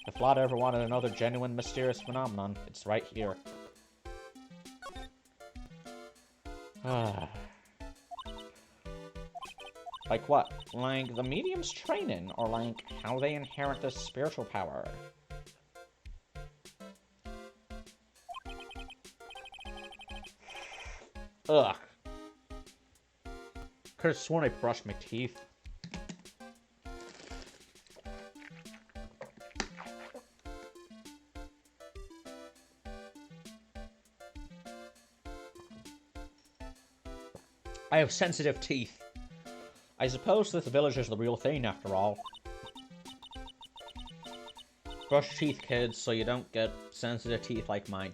Speaker 1: If Vlad ever wanted another genuine mysterious phenomenon, it's right here.
Speaker 2: Like what? Like the medium's training, or like how they inherit this spiritual power? Ugh. Could've sworn I brushed my teeth. I have sensitive teeth. I suppose this village is the real thing, after all. Brush teeth, kids, so you don't get sensitive teeth like mine.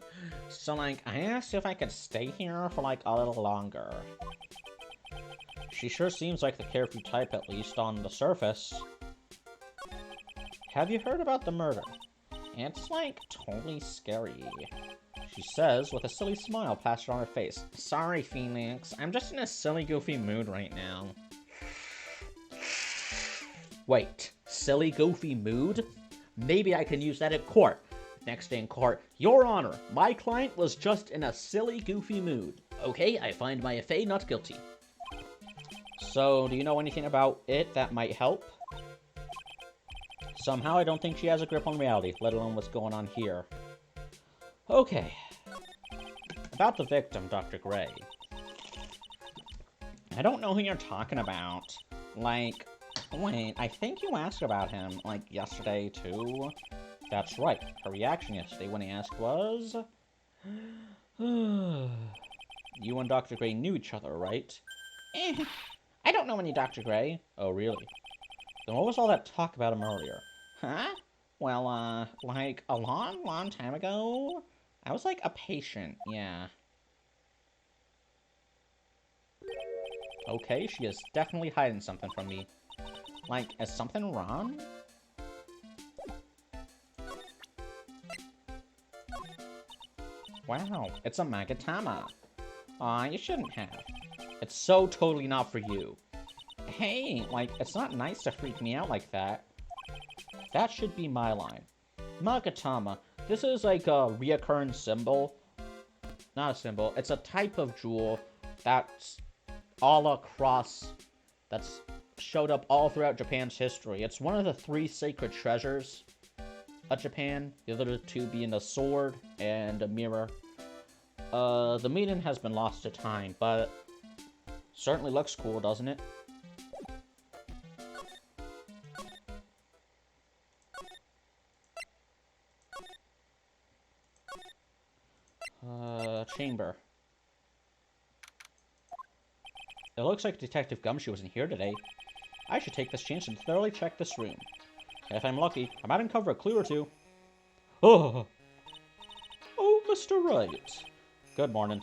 Speaker 2: So, like, I asked if I could stay here for, like, a little longer. She sure seems like the carefree type, at least on the surface. Have you heard about the murder? It's, like, totally scary. She says, with a silly smile plastered on her face. Sorry, Phoenix. I'm just in a silly, goofy mood right now. Wait, silly, goofy mood? Maybe I can use that at court. Next day in court, Your Honor, my client was just in a silly, goofy mood. Okay, I find my affair not guilty. So, do you know anything about it that might help? Somehow, I don't think she has a grip on reality, let alone what's going on here. Okay. About the victim, Dr. Gray. I don't know who you're talking about. Like, wait, I think you asked about him, like, yesterday, too? That's right. Her reaction yesterday when he asked was... You and Dr. Gray knew each other, right? I don't know any Dr. Gray. Oh, really? Then what was all that talk about him earlier? Huh? Well, like, a long, long time ago, I was, like, a patient, yeah. Okay, she is definitely hiding something from me. Like, is something wrong? Wow, it's a Magatama. Aw, you shouldn't have. It's so totally not for you. Hey, like, it's not nice to freak me out like that. That should be my line. Magatama, this is like a reoccurring symbol. Not a symbol, it's a type of jewel that's all across, that's showed up all throughout Japan's history. It's one of the 3 sacred treasures of Japan, the other 2 being a sword and a mirror. The meaning has been lost to time, but certainly looks cool, doesn't it? Chamber. It looks like Detective Gumshoe wasn't here today. I should take this chance and thoroughly check this room. If I'm lucky, I might uncover a clue or 2. Oh, Mr. Wright. Good morning.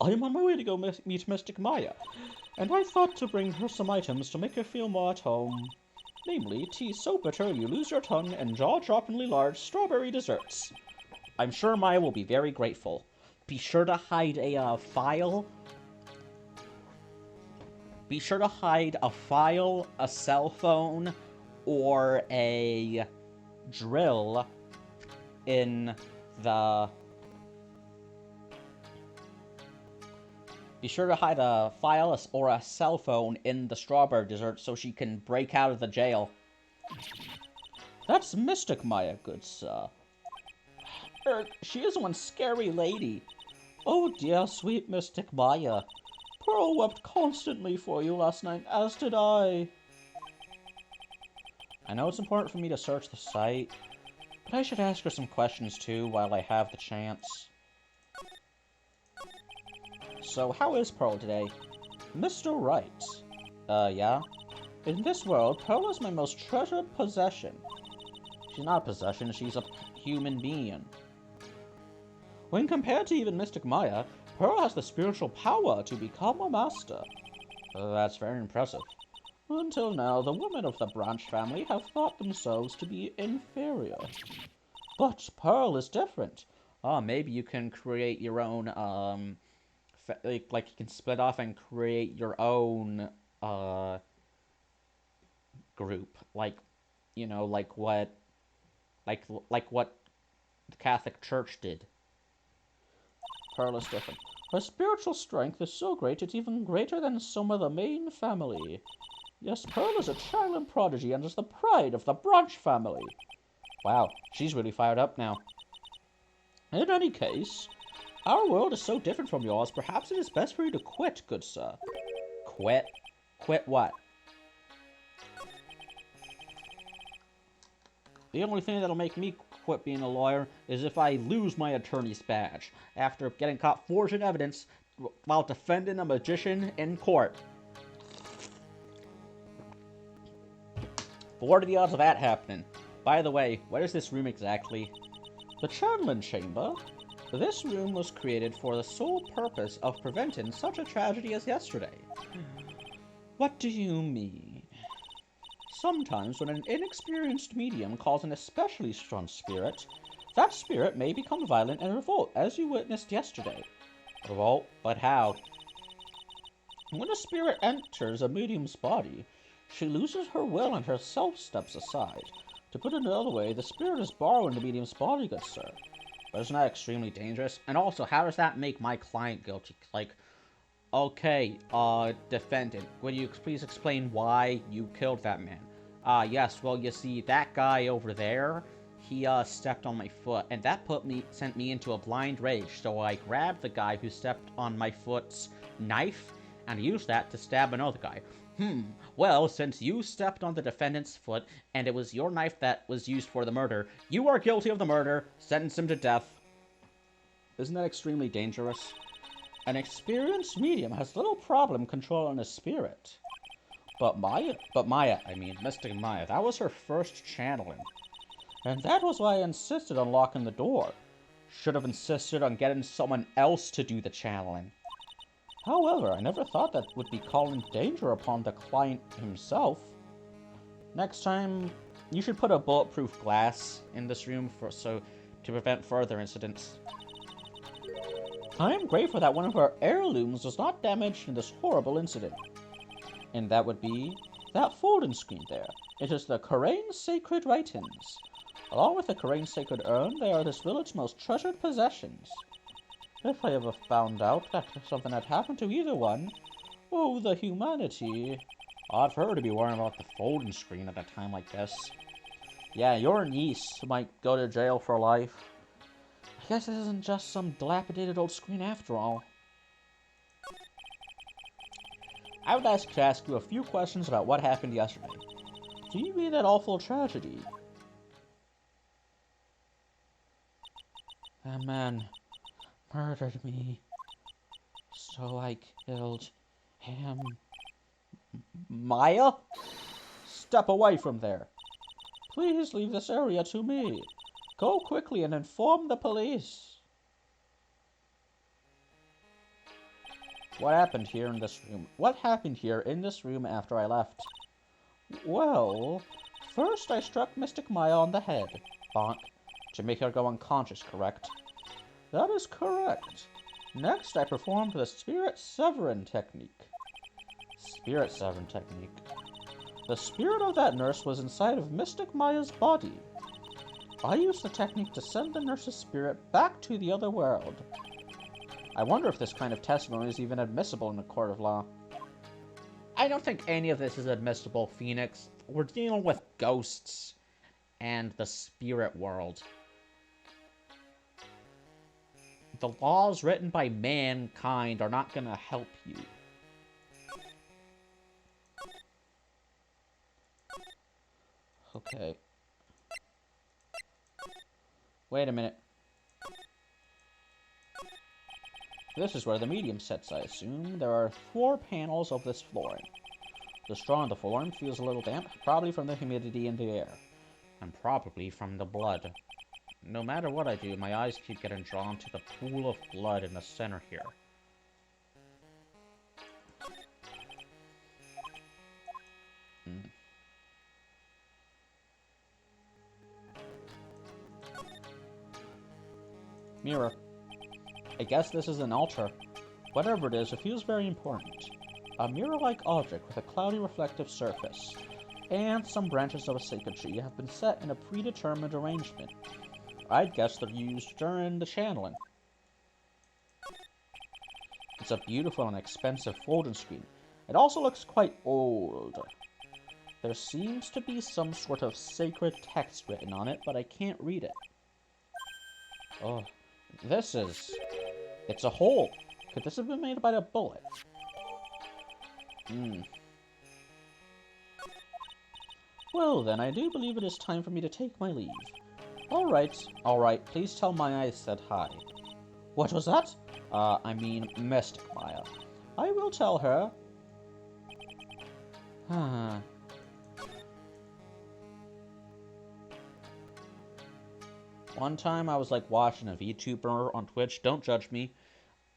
Speaker 2: I am on my way to go meet Mystic Maya, and I thought to bring her some items to make her feel more at home. Namely, tea so bitter you lose your tongue and jaw-droppingly large strawberry desserts. I'm sure Maya will be very grateful. Be sure to hide a file. Be sure to hide a file, a cell phone, or a drill in the... Be sure to hide a file or a cell phone in the strawberry dessert so she can break out of the jail. That's Mystic Maya, good sir. She is one scary lady. Oh dear, sweet Mystic Maya. Pearl wept constantly for you last night, as did I. I know it's important for me to search the site, but I should ask her some questions too while I have the chance. So, how is Pearl today? Mr. Wright. Yeah? In this world, Pearl is my most treasured possession. She's not a possession, she's a human being. When compared to even Mystic Maya, Pearl has the spiritual power to become a master. That's very impressive. Until now, the women of the Branch family have thought themselves to be inferior. But Pearl is different. Maybe you can create your own, like you can split off and create your own, group. Like, you know, like what the Catholic Church did. Pearl is different.
Speaker 1: Her spiritual strength is so great it's even greater than some of the main family. Yes, Pearl is a child prodigy and is the pride of the Branch family. Wow, she's really fired up now. In any case, our world is so different from yours, perhaps it is best for you to quit, good sir. Quit? Quit what? The only thing that'll make me quit being a lawyer is if I lose my attorney's badge after getting caught forging evidence while defending a magician in court. What are the odds of that happening? By the way, what is this room exactly? The channeling chamber? This room was created for the sole purpose of preventing such a tragedy as yesterday. What do you mean? Sometimes when an inexperienced medium calls an especially strong spirit, that spirit may become violent and revolt, as you witnessed yesterday. Revolt? But how? When a spirit enters a medium's body, she loses her will and herself steps aside. To put it another way, the spirit is borrowing the medium's body, good sir. But isn't that extremely dangerous? And also, how does that make my client guilty? Like, okay, defendant, would you please explain why you killed that man? Yes, well, you see, that guy over there, he, stepped on my foot, and that sent me into a blind rage, so I grabbed the guy who stepped on my foot's knife, and used that to stab another guy. Well, since you stepped on the defendant's foot, and it was your knife that was used for the murder, you are guilty of the murder. Sentence him to death. Isn't that extremely dangerous? An experienced medium has little problem controlling a spirit. But Mystic Maya, that was her first channeling. And that was why I insisted on locking the door. Should have insisted on getting someone else to do the channeling. However, I never thought that would be calling danger upon the client himself. Next time, you should put a bulletproof glass in this room to prevent further incidents. I am grateful that one of our heirlooms was not damaged in this horrible incident. And that would be that folding screen there. It is the Karain Sacred Writings. Along with the Karain Sacred Urn, they are this village's most treasured possessions. If I ever found out that something had happened to either one, oh, the humanity. Odd for her to be worrying about the folding screen at a time like this. Yeah, your niece might go to jail for life. I guess this isn't just some dilapidated old screen after all. I would like to ask you a few questions about what happened yesterday. Do you mean that awful tragedy? That man murdered me, so I killed him. Maya? Step away from there. Please leave this area to me. Go quickly and inform the police. What happened here in this room? What happened here in this room after I left? Well, first I struck Mystic Maya on the head. Bonk. To make her go unconscious, correct? That is correct. Next, I performed the Spirit Severing technique. Spirit Severing technique. The spirit of that nurse was inside of Mystic Maya's body. I used the technique to send the nurse's spirit back to the other world. I wonder if this kind of testimony is even admissible in a court of law. I don't think any of this is admissible, Phoenix. We're dealing with ghosts and the spirit world. The laws written by mankind are not gonna help you. Okay. Wait a minute. This is where the medium sits, I assume. There are 4 panels of this flooring. The straw on the flooring feels a little damp, probably from the humidity in the air. And probably from the blood. No matter what I do, my eyes keep getting drawn to the pool of blood in the center here. Mirror. I guess this is an altar. Whatever it is, it feels very important. A mirror-like object with a cloudy reflective surface, and some branches of a sacred tree have been set in a predetermined It's a beautiful and expensive folding screen. It also looks quite old. There seems to be some sort of sacred text written on it, but I can't read it. Oh, it's a hole. Could this have been made by a bullet? Well, then, I do believe it is time for me to take my leave. Alright, please tell Maya I said hi. What was that? I mean, Mystic Maya. I will tell her. One time I was, like, watching a VTuber on Twitch, don't judge me,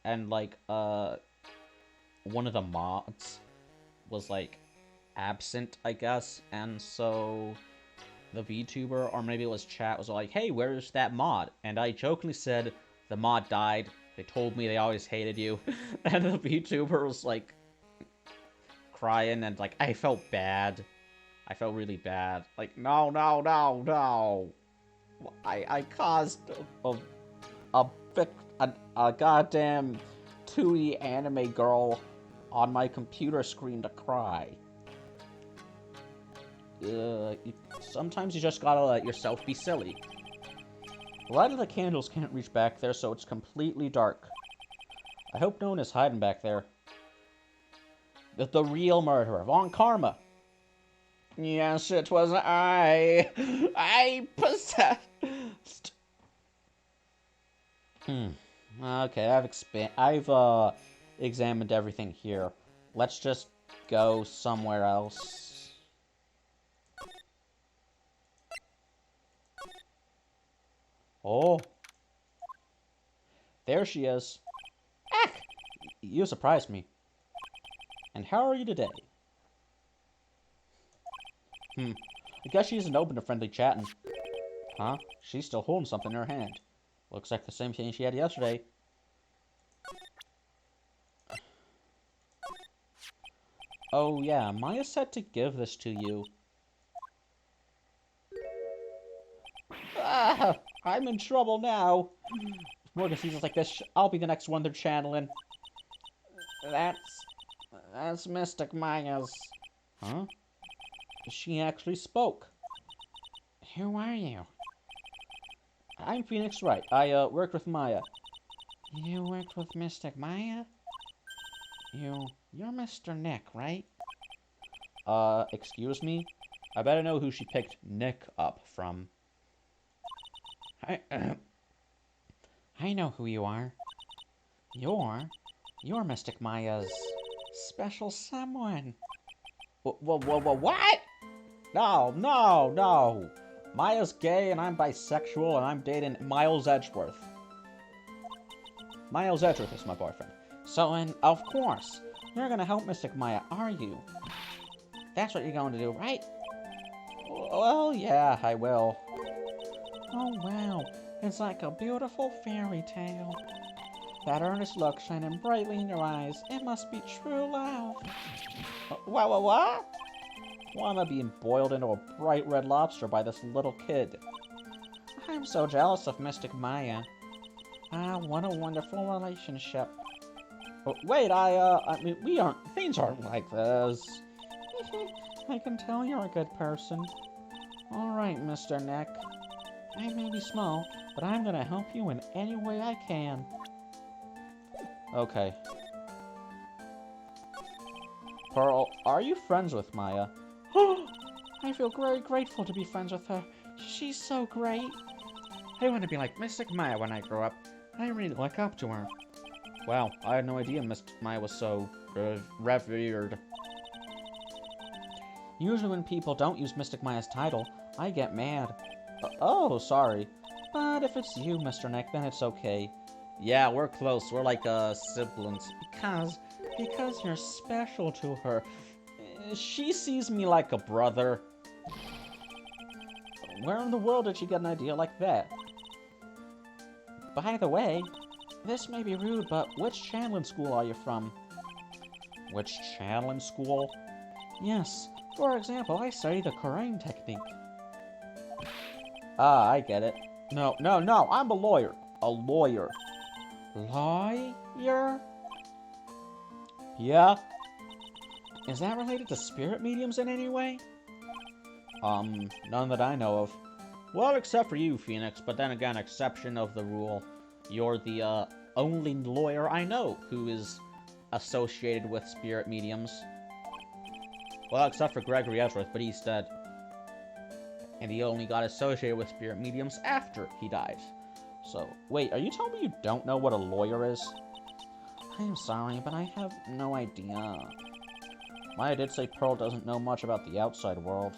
Speaker 1: and, like, one of the mods was, like, absent, I guess, and so the VTuber, or maybe it was chat, was like, hey, where's that mod? And I jokingly said, the mod died. They told me they always hated you. And the VTuber was, like, crying, and, like, I felt bad. I felt really bad. Like, no. I caused a goddamn 2D anime girl on my computer screen to cry. Sometimes you just gotta let yourself be silly. The light of the candles can't reach back there, so it's completely dark. I hope no one is hiding back there. The real murderer, Von Karma. Yes, it was I. I possessed. Okay, I've examined everything here. Let's just go somewhere else. Oh. There she is. Ach! You surprised me. And how are you today? I guess she isn't open to friendly chatting. Huh? She's still holding something in her hand. Looks like the same thing she had yesterday. Oh yeah, Maya said to give this to you. Ah! I'm in trouble now. If Morgan sees us like this, I'll be the next one they're channeling. That's Mystic Maya's. Huh? She actually spoke. Who are you? I'm Phoenix Wright. I worked with Maya. You worked with Mystic Maya? You're Mr. Nick, right? Excuse me? I better know who she picked Nick up from. I know who you are. You're Mystic Maya's special someone. What? No. Maya's gay and I'm bisexual and I'm dating Miles Edgeworth. Miles Edgeworth is my boyfriend. So, and of course, you're gonna help Mystic Maya, are you? That's what you're going to do, right? Well, yeah, I will. Oh, wow. It's like a beautiful fairy tale. That earnest look shining brightly in your eyes. It must be true love. What? Why am I being boiled into a bright red lobster by this little kid? I'm so jealous of Mystic Maya. Ah, what a wonderful relationship. Oh, wait, I mean, things aren't like this. I can tell you're a good person. Alright, Mr. Nick. I may be small, but I'm gonna help you in any way I can. Okay. Pearl, are you friends with Maya? I feel very grateful to be friends with her. She's so great. I want to be like Mystic Maya when I grow up. I really look up to her. Wow, I had no idea Mystic Maya was so revered. Usually when people don't use Mystic Maya's title, I get mad. Oh, sorry. But if it's you, Mr. Nick, then it's okay. Yeah, we're close. We're like, siblings. Because you're special to her. She sees me like a brother. Where in the world did she get an idea like that? By the way, this may be rude, but which channeling school are you from? Which channeling school? Yes. For example, I study the Korean technique. Ah, I get it. No, I'm a lawyer. A lawyer. Lawyer? Yeah? Is that related to spirit mediums in any way? None that I know of. Well, except for you, Phoenix, but then again, exception of the rule. You're the, only lawyer I know who is associated with spirit mediums. Well, except for Gregory Ezra, but he's dead. And he only got associated with spirit mediums after he died. So, wait, are you telling me you don't know what a lawyer is? I am sorry, but I have no idea. Maya did say Pearl doesn't know much about the outside world.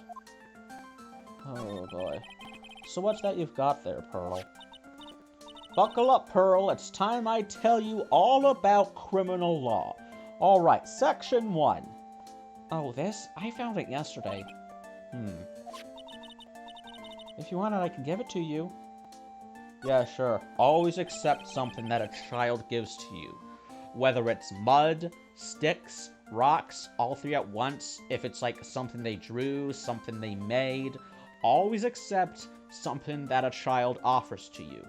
Speaker 1: Oh boy. So what's that you've got there, Pearl? Buckle up, Pearl. It's time I tell you all about criminal law. Alright, Section 1. Oh, this? I found it yesterday. If you want it, I can give it to you. Yeah, sure. Always accept something that a child gives to you. Whether it's mud, sticks, rocks, all three at once. If it's like something they drew, something they made. Always accept something that a child offers to you.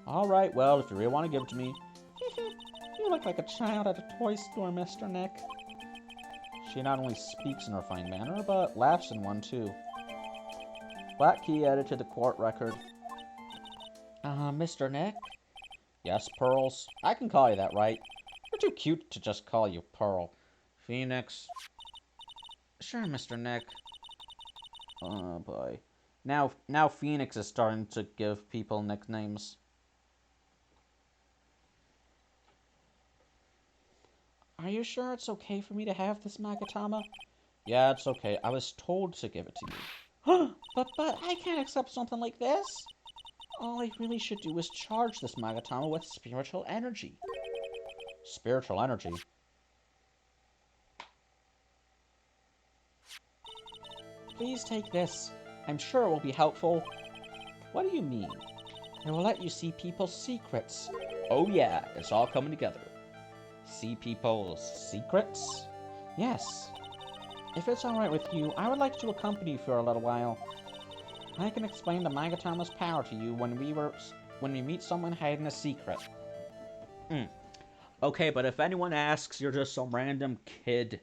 Speaker 1: Alright, well, if you really want to give it to me. You look like a child at a toy store, Mr. Nick. She not only speaks in a refined manner, but laughs in one, too. Black key added to the court record. Mr. Nick? Yes, Pearls? I can call you that, right? You're too cute to just call you Pearl. Phoenix. Sure, Mr. Nick. Oh, boy. Now Phoenix is starting to give people nicknames. Are you sure it's okay for me to have this Magatama? Yeah, it's okay. I was told to give it to you. But I can't accept something like this. All I really should do is charge this Magatama with spiritual energy. Spiritual energy? Please take this. I'm sure it will be helpful. What do you mean? It will let you see people's secrets. Oh yeah, it's all coming together. See people's secrets? Yes. If it's alright with you, I would like to accompany you for a little while. I can explain the Magatama's power to you when we meet someone hiding a secret. Okay, but if anyone asks, you're just some random kid.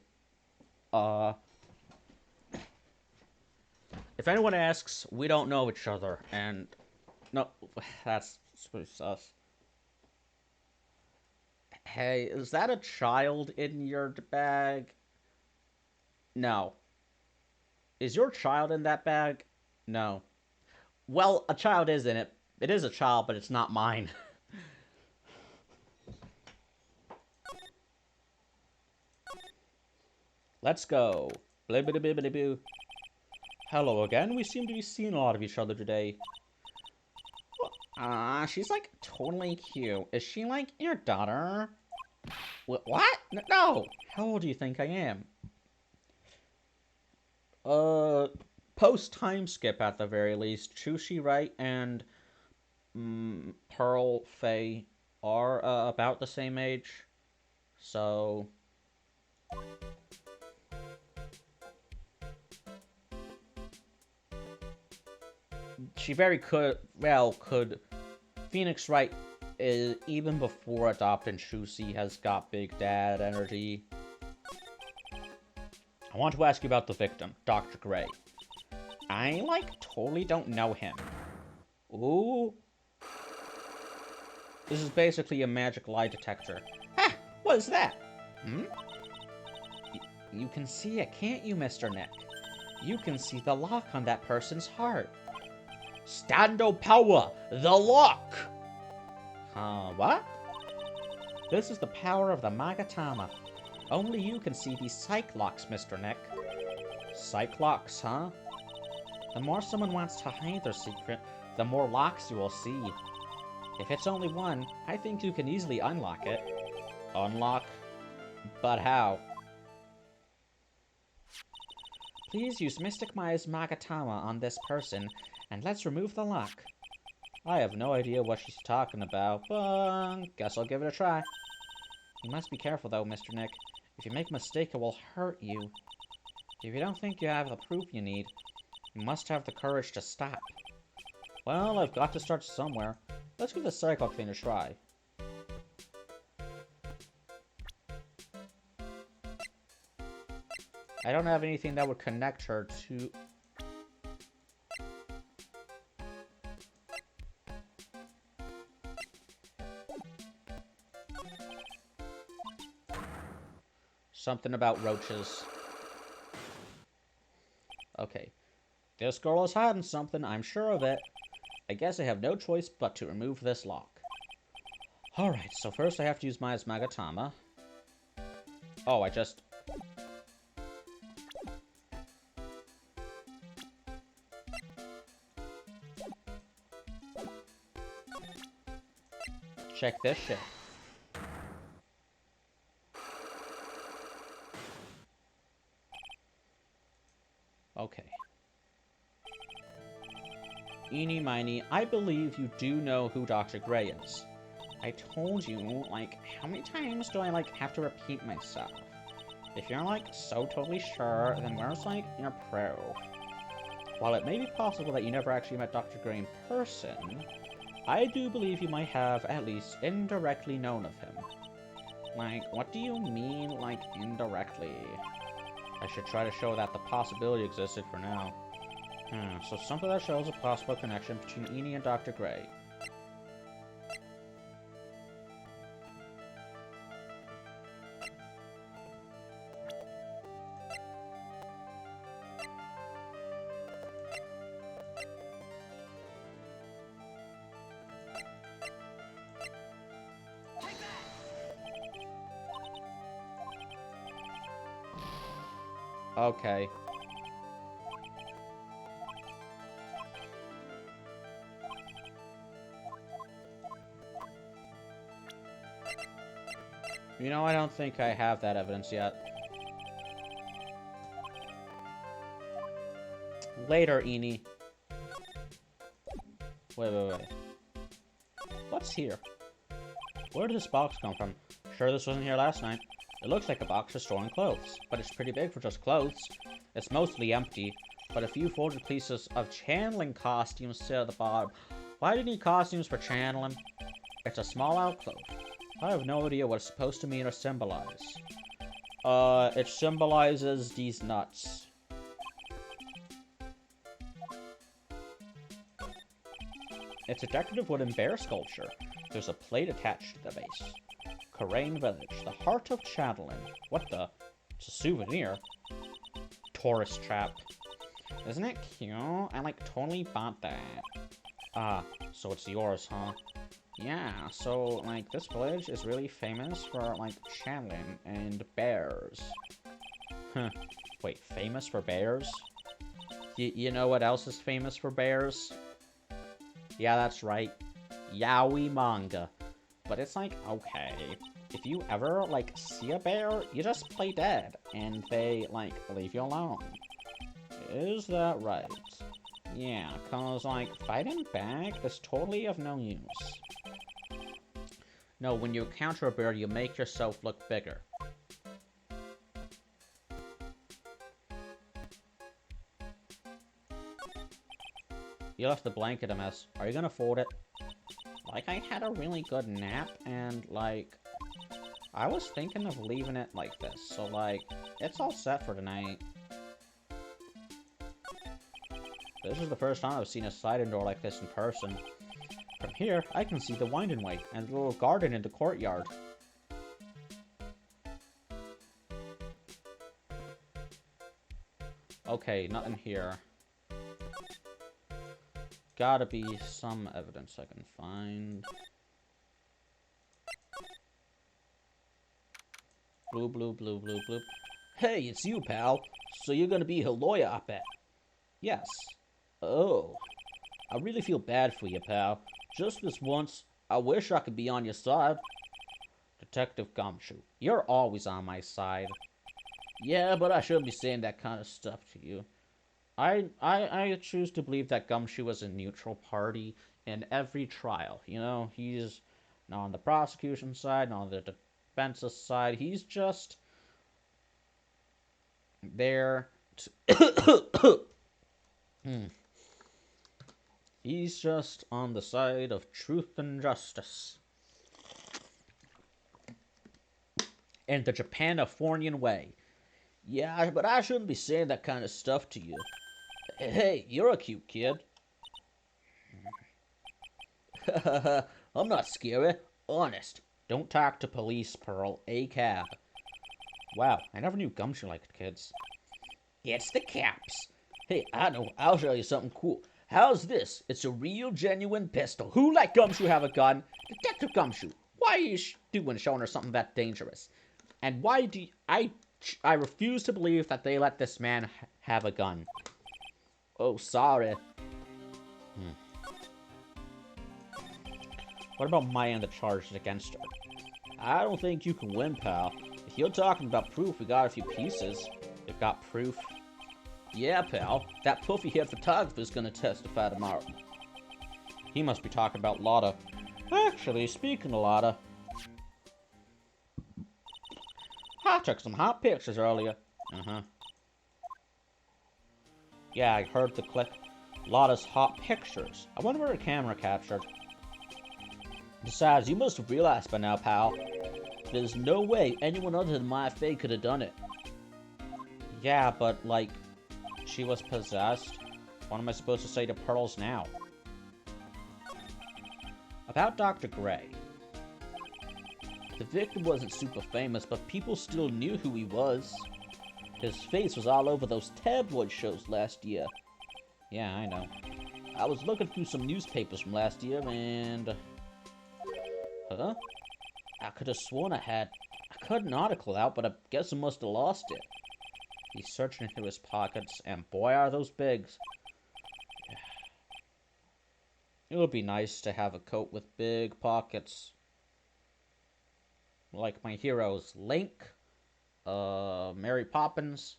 Speaker 1: If anyone asks, we don't know each other, and... No, that's pretty sus. Hey, is that a child in your bag? No. Is your child in that bag? No. Well, a child is in it. It is a child, but it's not mine. Let's go. Blibbidi-bibbidi-boo. Hello again. We seem to be seeing a lot of each other today. She's like totally cute. Is she like your daughter? What? No! How old do you think I am? Post-time skip at the very least. Chushi, Wright, and Pearl, Faye are about the same age. So... She very could... Phoenix Wright, even before adopting Chushi, has got big dad energy. I want to ask you about the victim, Dr. Gray. I, totally don't know him. Ooh. This is basically a magic lie detector. Ha! What is that? You can see it, can't you, Mr. Nick? You can see the lock on that person's heart. Stando power! The lock! What? This is the power of the Magatama. Only you can see these psych locks, Mr. Nick. Psych locks, huh? The more someone wants to hide their secret, the more locks you will see. If it's only one, I think you can easily unlock it. Unlock? But how? Please use Mystic Maya's Magatama on this person, and let's remove the lock. I have no idea what she's talking about, but guess I'll give it a try. You must be careful though, Mr. Nick. If you make a mistake, it will hurt you. If you don't think you have the proof you need, you must have the courage to stop. Well, I've got to start somewhere. Let's give the cycle clean a try. I don't have anything that would connect her to... Something about roaches. Okay. This girl is hiding something, I'm sure of it. I guess I have no choice but to remove this lock. Alright, so first I have to use my Magatama. Oh, I just... Check this shit. Okay. Eeny miny, I believe you do know who Dr. Gray is. I told you, like, how many times do I, like, have to repeat myself? If you're, like, so totally sure, then where's, like, your proof? While it may be possible that you never actually met Dr. Gray in person, I do believe you might have at least indirectly known of him. Like, what do you mean, like, indirectly? I should try to show that the possibility existed for now. So something that shows a possible connection between Eenie and Dr. Gray. Okay. You know, I don't think I have that evidence yet. Later, Eenie. Wait. What's here? Where did this box come from? Sure this wasn't here last night. It looks like a box for storing clothes, but it's pretty big for just clothes. It's mostly empty, but a few folded pieces of channeling costumes sit at the bottom. Why do you need costumes for channeling? It's a small alcove. I have no idea what it's supposed to mean or symbolize. It symbolizes these nuts. It's a decorative wooden bear sculpture. There's a plate attached to the base. Karain Village, the heart of Chatelain. What the? It's a souvenir. Tourist trap. Isn't it cute? I, like, totally bought that. Ah, so it's yours, huh? Yeah, so, like, this village is really famous for, like, Chatelain and bears. Huh. Wait, famous for bears? You know what else is famous for bears? Yeah, that's right. Yaoi manga. But it's like, okay, if you ever, like, see a bear, you just play dead, and they, like, leave you alone. Is that right? Yeah, cause, like, fighting back is totally of no use. No, when you encounter a bear, you make yourself look bigger. You left the blanket a mess. Are you gonna fold it? Like, I had a really good nap, and, like, I was thinking of leaving it like this, so, like, it's all set for tonight. This is the first time I've seen a sliding door like this in person. From here, I can see the winding way, and the little garden in the courtyard. Okay, nothing here. Gotta be some evidence I can find. Bloop, bloop, bloop, bloop, bloop. Hey, it's you, pal. So you're gonna be Hiloya, I bet. Yes. Oh. I really feel bad for you, pal. Just this once, I wish I could be on your side. Detective Gumshoe, you're always on my side. Yeah, but I shouldn't be saying that kind of stuff to you. I choose to believe that Gumshoe was a neutral party in every trial. You know, he's not on the prosecution side, not on the defense's side. He's just there to... He's just on the side of truth and justice. In the Japanifornian way. Yeah, but I shouldn't be saying that kind of stuff to you. Hey, you're a cute kid. I'm not scary. Honest. Don't talk to police, Pearl. A cab. Wow, I never knew Gumshoe liked kids. It's the caps. Hey, I know. I'll show you something cool. How's this? It's a real, genuine pistol. Who let Gumshoe have a gun? Detective Gumshoe. Why are you showing her something that dangerous? And why do I refuse to believe that they let this man have a gun. Oh, sorry. What about my end of charges against her? I don't think you can win, pal. If you're talking about proof, we got a few pieces. You've got proof? Yeah, pal. That puffy-haired photographer's gonna testify tomorrow. He must be talking about Lotta. Actually, speaking of Lotta, I took some hot pictures earlier. Yeah, I heard the click. Lotta's hot pictures. I wonder where the camera captured. Besides, you must have realized by now, pal. There's no way anyone other than my Faye could have done it. Yeah, but, like, she was possessed. What am I supposed to say to Pearls now? About Dr. Gray. The victim wasn't super famous, but people still knew who he was. His face was all over those tabloid shows last year. Yeah, I know. I was looking through some newspapers from last year, and... Huh? I could have sworn I cut an article out, but I guess I must have lost it. He's searching through his pockets, and boy are those big. It would be nice to have a coat with big pockets. Like my heroes, Link, Mary Poppins,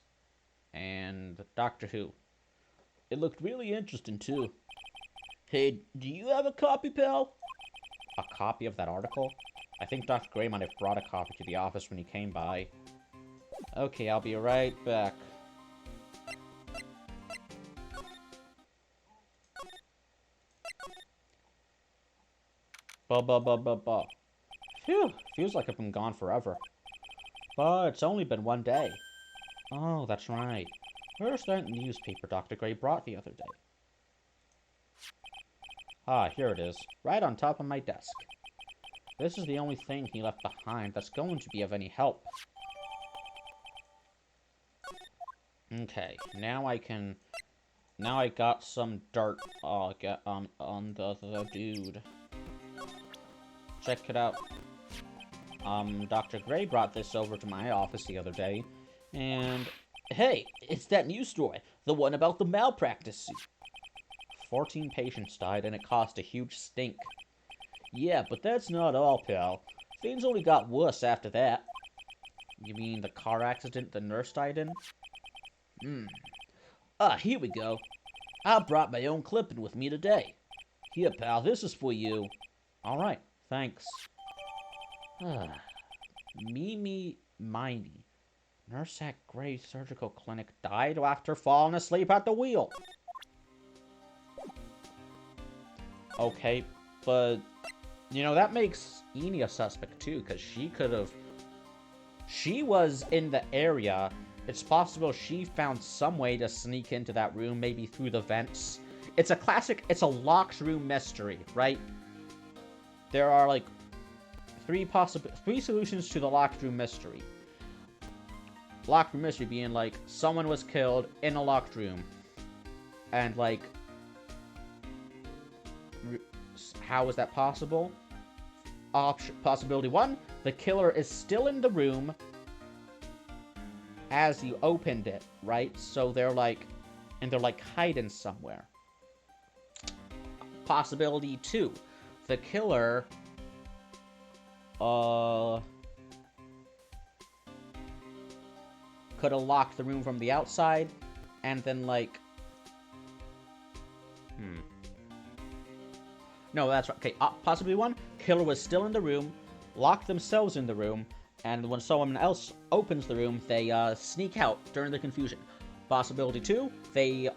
Speaker 1: and Doctor Who. It looked really interesting, too. Hey, do you have a copy, pal? A copy of that article? I think Dr. Gray might have brought a copy to the office when he came by. Okay, I'll be right back. Ba. Phew, feels like I've been gone forever. But it's only been one day. Oh, that's right. Where's that newspaper Dr. Gray brought the other day? Ah, here it is. Right on top of my desk. This is the only thing he left behind that's going to be of any help. Okay, now I got some dirt on the dude. Check it out. Dr. Gray brought this over to my office the other day, and... Hey, it's that news story, the one about the malpractice suit. 14 patients died, and it caused a huge stink. Yeah, but that's not all, pal. Things only got worse after that. You mean the car accident the nurse died in? Ah, here we go. I brought my own clipping with me today. Here, pal, this is for you. Alright, thanks. Mimi Miney. Nurse at Gray Surgical Clinic died after falling asleep at the wheel. Okay, but... You know, that makes Eni a suspect, too, because she could have... She was in the area. It's possible she found some way to sneak into that room, maybe through the vents. It's a classic... It's a locked room mystery, right? There are, like, three solutions to the locked room mystery. Locked room mystery being, like, someone was killed in a locked room. And, like... How is that possible? Possibility 1, the killer is still in the room as you opened it, right? So they're like hiding somewhere. Possibility 2, the killer could have locked the room from the outside and then like No, that's right. Okay, possibly 1. Killer was still in the room, locked themselves in the room, and when someone else opens the room, they sneak out during the confusion. Possibility 2, they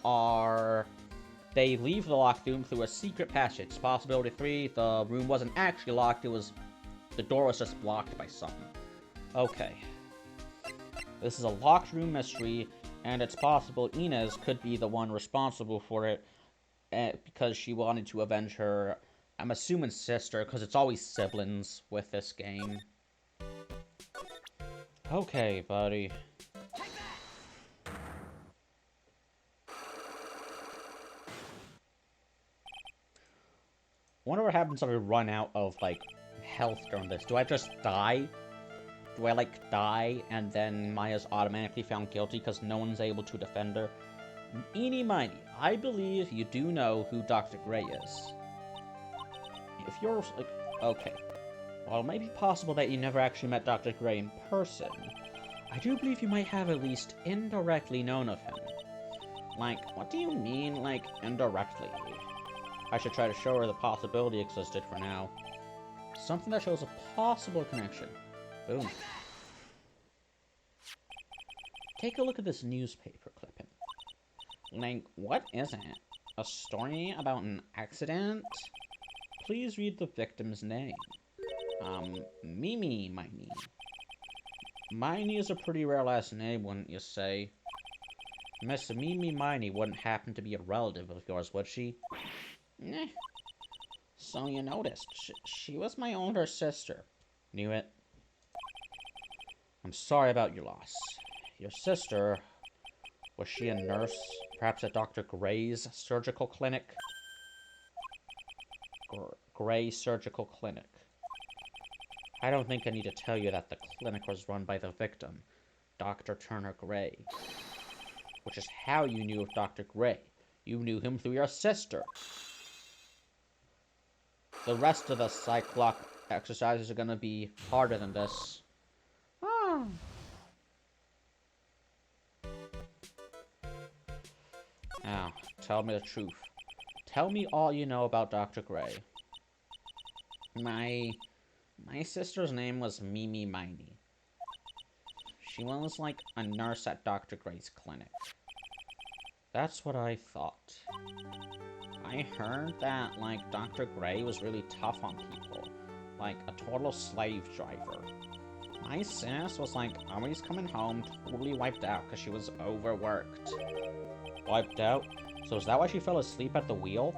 Speaker 1: leave the locked room through a secret passage. Possibility 3, the room wasn't actually locked, the door was just blocked by something. Okay. This is a locked room mystery, and it's possible Inez could be the one responsible for it because she wanted to avenge her, I'm assuming sister, because it's always siblings with this game. Okay, buddy. Wonder what happens if I run out of, like, health during this. Do I just die? Do I, like, die and then Maya's automatically found guilty because no one's able to defend her? Eeny miny, I believe you do know who Dr. Gray is. If you're, like, okay. While it may be possible that you never actually met Dr. Gray in person, I do believe you might have at least indirectly known of him. Like, what do you mean, like, indirectly? I should try to show her the possibility existed for now. Something that shows a possible connection. Boom. Take a look at this newspaper clipping. Like, what is it? A story about an accident? Please read the victim's name. Mimi Miney. Miney is a pretty rare last name, wouldn't you say? Miss Mimi Miney wouldn't happen to be a relative of yours, would she? Eh. So you noticed. She was my older sister. Knew it. I'm sorry about your loss. Your sister, was she a nurse? Perhaps at Dr. Gray's surgical clinic? Gray Surgical Clinic. I don't think I need to tell you that the clinic was run by the victim, Dr. Turner Gray. Which is how you knew of Dr. Gray. You knew him through your sister. The rest of the psych block exercises are gonna be harder than this. Ah. Now, tell me the truth. Tell me all you know about Dr. Gray. My sister's name was Mimi Miney. She was like a nurse at Dr. Gray's clinic. That's what I thought. I heard that, like, Dr. Gray was really tough on people. Like, a total slave driver. My sis was, like, always coming home totally wiped out because she was overworked. Wiped out? So is that why she fell asleep at the wheel?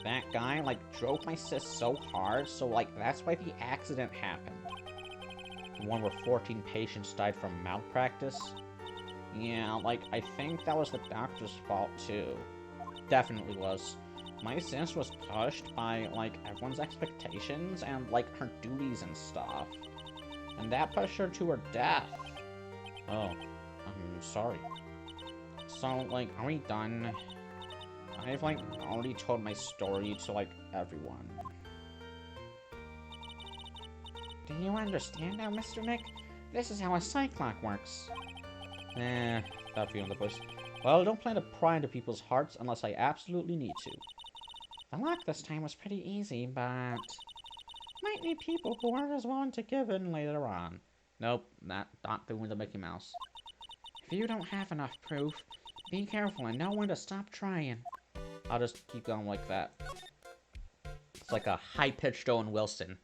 Speaker 1: That guy, like, drove my sis so hard, so, like, that's why the accident happened. The one where 14 patients died from malpractice? Yeah, like, I think that was the doctor's fault, too. Definitely was. My sis was pushed by, like, everyone's expectations and, like, her duties and stuff. And that pushed her to her death. Oh, I'm sorry. So, like, are we done? I've, like, already told my story to, like, everyone. Do you understand now, Mr. Nick? This is how a cyclock works. That feeling the voice. Well, I don't plan to pry into people's hearts unless I absolutely need to. The lock this time was pretty easy, but might need people who aren't as willing to give in later on. Nope, not doing the Mickey Mouse. If you don't have enough proof, be careful and know when to stop trying. I'll just keep going like that. It's like a high-pitched Owen Wilson.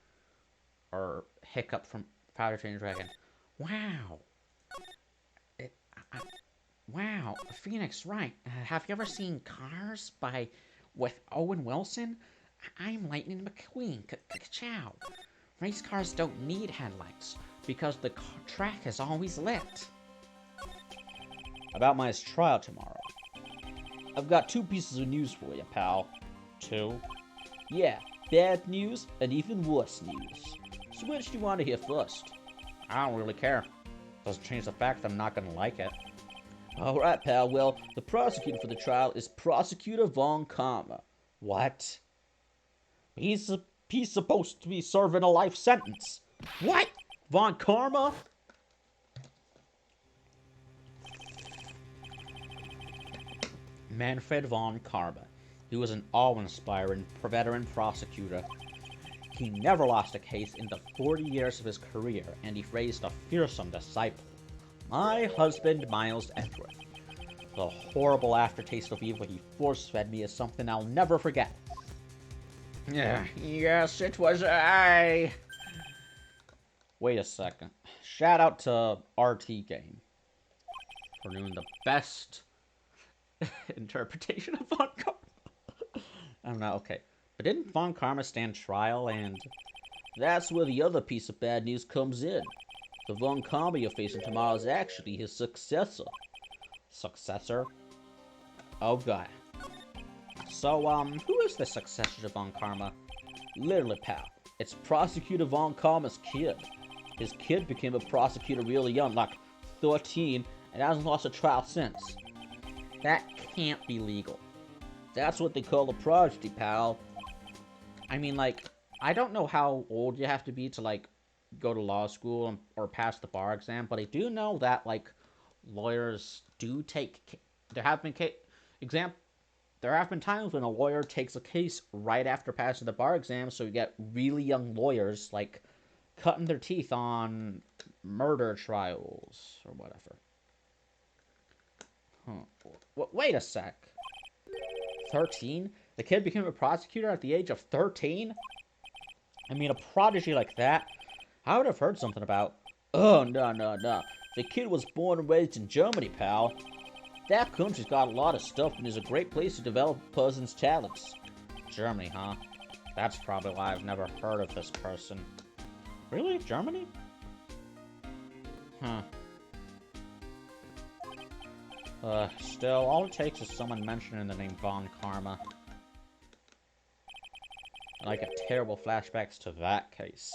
Speaker 1: Or Hiccup from Power Train Dragon. Wow. Wow, Phoenix, right. Have you ever seen Cars with Owen Wilson? I'm Lightning McQueen. Ka-chow. Race cars don't need headlights because the track is always lit. About my trial tomorrow. I've got 2 pieces of news for you, pal. 2? Yeah, bad news and even worse news. So which do you want to hear first? I don't really care. Doesn't change the fact that I'm not gonna like it. Alright, pal, well, the prosecutor for the trial is Prosecutor Von Karma. What? He's supposed to be serving a life sentence. What? Von Karma? Manfred Von Karma. He was an awe-inspiring veteran prosecutor. He never lost a case in the 40 years of his career, and he raised a fearsome disciple. My husband, Miles Edgeworth. The horrible aftertaste of evil he force-fed me is something I'll never forget. Yes, it was I. Wait a second. Shout out to RT Game. for doing the best interpretation of Von Karma. I don't know, okay. But didn't Von Karma stand trial? And that's where the other piece of bad news comes in. The Von Karma you're facing tomorrow is actually his successor. Successor? Oh god. So, who is the successor to Von Karma? Literally, pal. It's Prosecutor Von Karma's kid. His kid became a prosecutor really young, like 13, and hasn't lost a trial since. That can't be legal. That's what they call a prodigy, pal. I mean, like, I don't know how old you have to be to, like, go to law school or pass the bar exam, but I do know that, like, lawyers do take... There have been times when a lawyer takes a case right after passing the bar exam, so you get really young lawyers, like, cutting their teeth on murder trials or whatever. Huh. Wait a sec. 13? The kid became a prosecutor at the age of 13? I mean, a prodigy like that, I would have heard something about. Oh, no. The kid was born and raised in Germany, pal. That country's got a lot of stuff and is a great place to develop a person's talents. Germany, huh? That's probably why I've never heard of this person. Really? Germany? Huh. Still, all it takes is someone mentioning the name Von Karma. And I get terrible flashbacks to that case.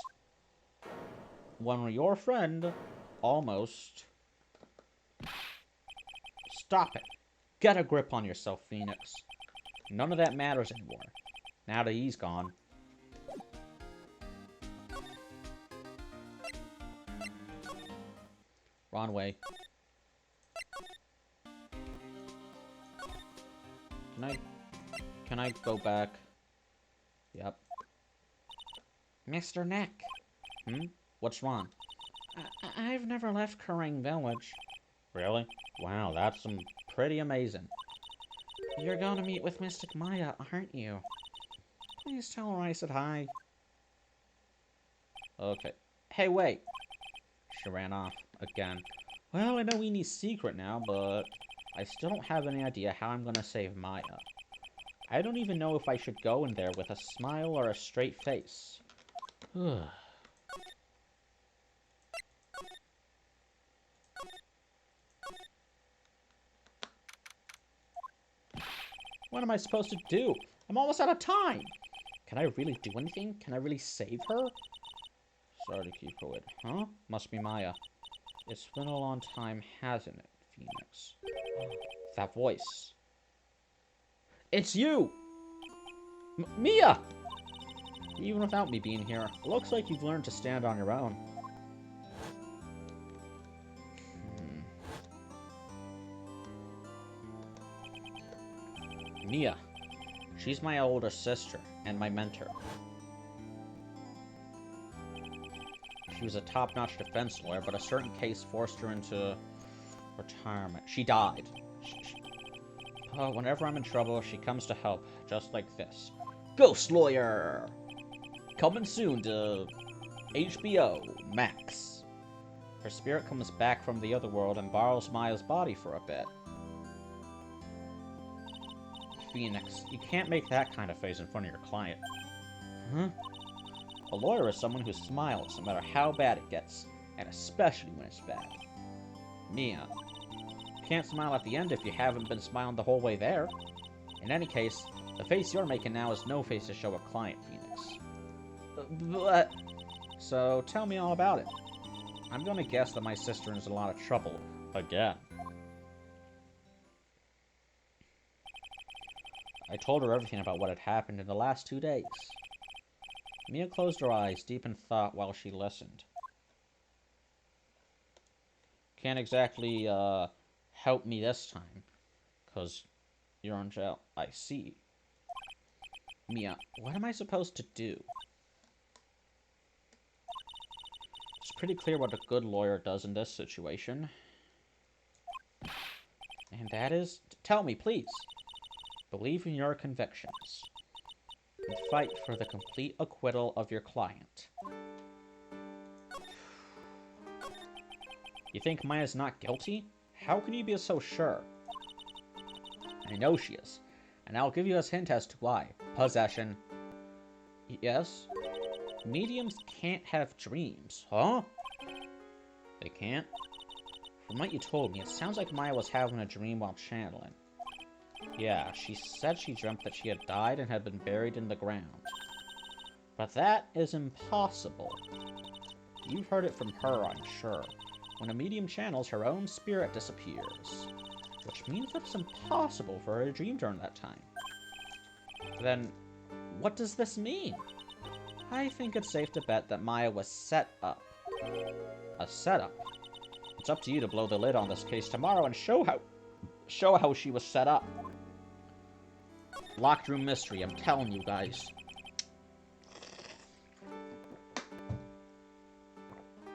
Speaker 1: When your friend almost... Stop it. Get a grip on yourself, Phoenix. None of that matters anymore. Now that he's gone. Wrong way. Can I go back? Yep. Mr. Nick. What's wrong? I've never left Kerrang Village. Really? Wow, that's pretty amazing. You're going to meet with Mystic Maya, aren't you? Please tell her I said hi. Okay. Hey, wait. She ran off again. Well, I know Weenie's secret now, but I still don't have any idea how I'm going to save Maya. I don't even know if I should go in there with a smile or a straight face. What am I supposed to do? I'm almost out of time! Can I really do anything? Can I really save her? Sorry to keep her waiting. Huh? Must be Maya. It's been a long time, hasn't it, Phoenix? That voice. It's you! Mia! Even without me being here, it looks like you've learned to stand on your own. Mia. She's my older sister and my mentor. She was a top-notch defense lawyer, but a certain case forced her into retirement. She died. Whenever I'm in trouble, she comes to help, just like this. Ghost Lawyer! Coming soon to HBO Max. Her spirit comes back from the other world and borrows Maya's body for a bit. Phoenix, you can't make that kind of face in front of your client. Huh? A lawyer is someone who smiles no matter how bad it gets, and especially when it's bad. Mia, you can't smile at the end if you haven't been smiling the whole way there. In any case, the face you're making now is no face to show a client, Phoenix. But... So, tell me all about it. I'm gonna guess that my sister is in a lot of trouble again. I told her everything about what had happened in the last 2 days. Mia closed her eyes, deep in thought, while she listened. Can't exactly, help me this time, 'cause you're in jail. I see. Mia, what am I supposed to do? It's pretty clear what a good lawyer does in this situation. And that is... Tell me, please. Believe in your convictions. And fight for the complete acquittal of your client. You think Maya's not guilty? How can you be so sure? I know she is. And I'll give you a hint as to why. Possession. Yes? Mediums can't have dreams. Huh? They can't? From what you told me, it sounds like Maya was having a dream while channeling. Yeah, she said she dreamt that she had died and had been buried in the ground. But that is impossible. You've heard it from her, I'm sure. When a medium channels, her own spirit disappears. Which means that it's impossible for her to dream during that time. Then, what does this mean? I think it's safe to bet that Maya was set up. A setup? It's up to you to blow the lid on this case tomorrow and show how she was set up. Locked room mystery, I'm telling you guys.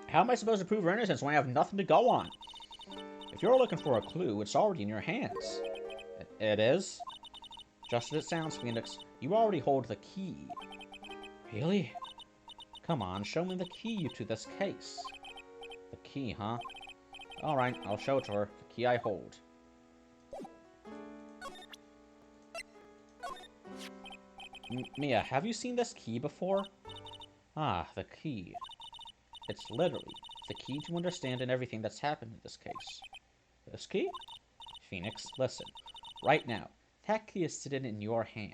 Speaker 1: How am I supposed to prove her innocence when I have nothing to go on? If you're looking for a clue, it's already in your hands. It is? Just as it sounds, Phoenix, you already hold the key. Really? Come on, show me the key to this case. The key, huh? Alright, I'll show it to her. The key I hold. Mia, have you seen this key before? Ah, the key. It's literally the key to understanding everything that's happened in this case. This key? Phoenix, listen. Right now, that key is sitting in your hand.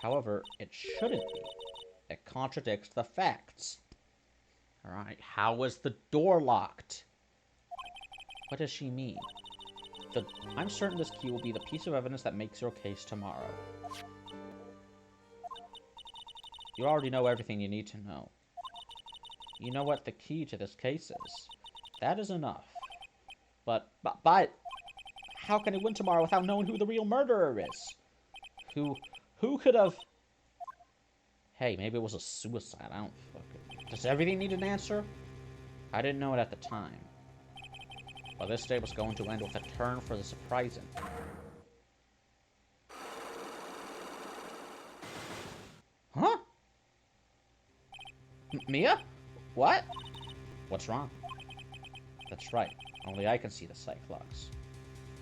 Speaker 1: However, it shouldn't be. It contradicts the facts. Alright, how was the door locked? What does she mean? I'm certain this key will be the piece of evidence that makes your case tomorrow. You already know everything you need to know. You know what the key to this case is. That is enough. But how can I win tomorrow without knowing who the real murderer is? Who could have... Hey, maybe it was a suicide. I don't fucking... Does everything need an answer? I didn't know it at the time. But this day was going to end with a turn for the surprising. Huh? Mia? What? What's wrong? That's right. Only I can see the Cyclops.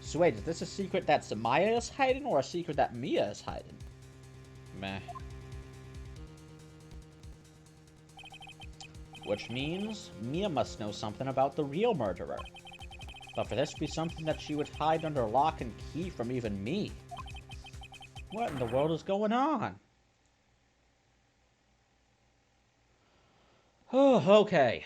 Speaker 1: So wait, is this a secret that Maya is hiding, or a secret that Mia is hiding? Meh. Which means Mia must know something about the real murderer. But for this to be something that she would hide under lock and key from even me. What in the world is going on? Oh, okay.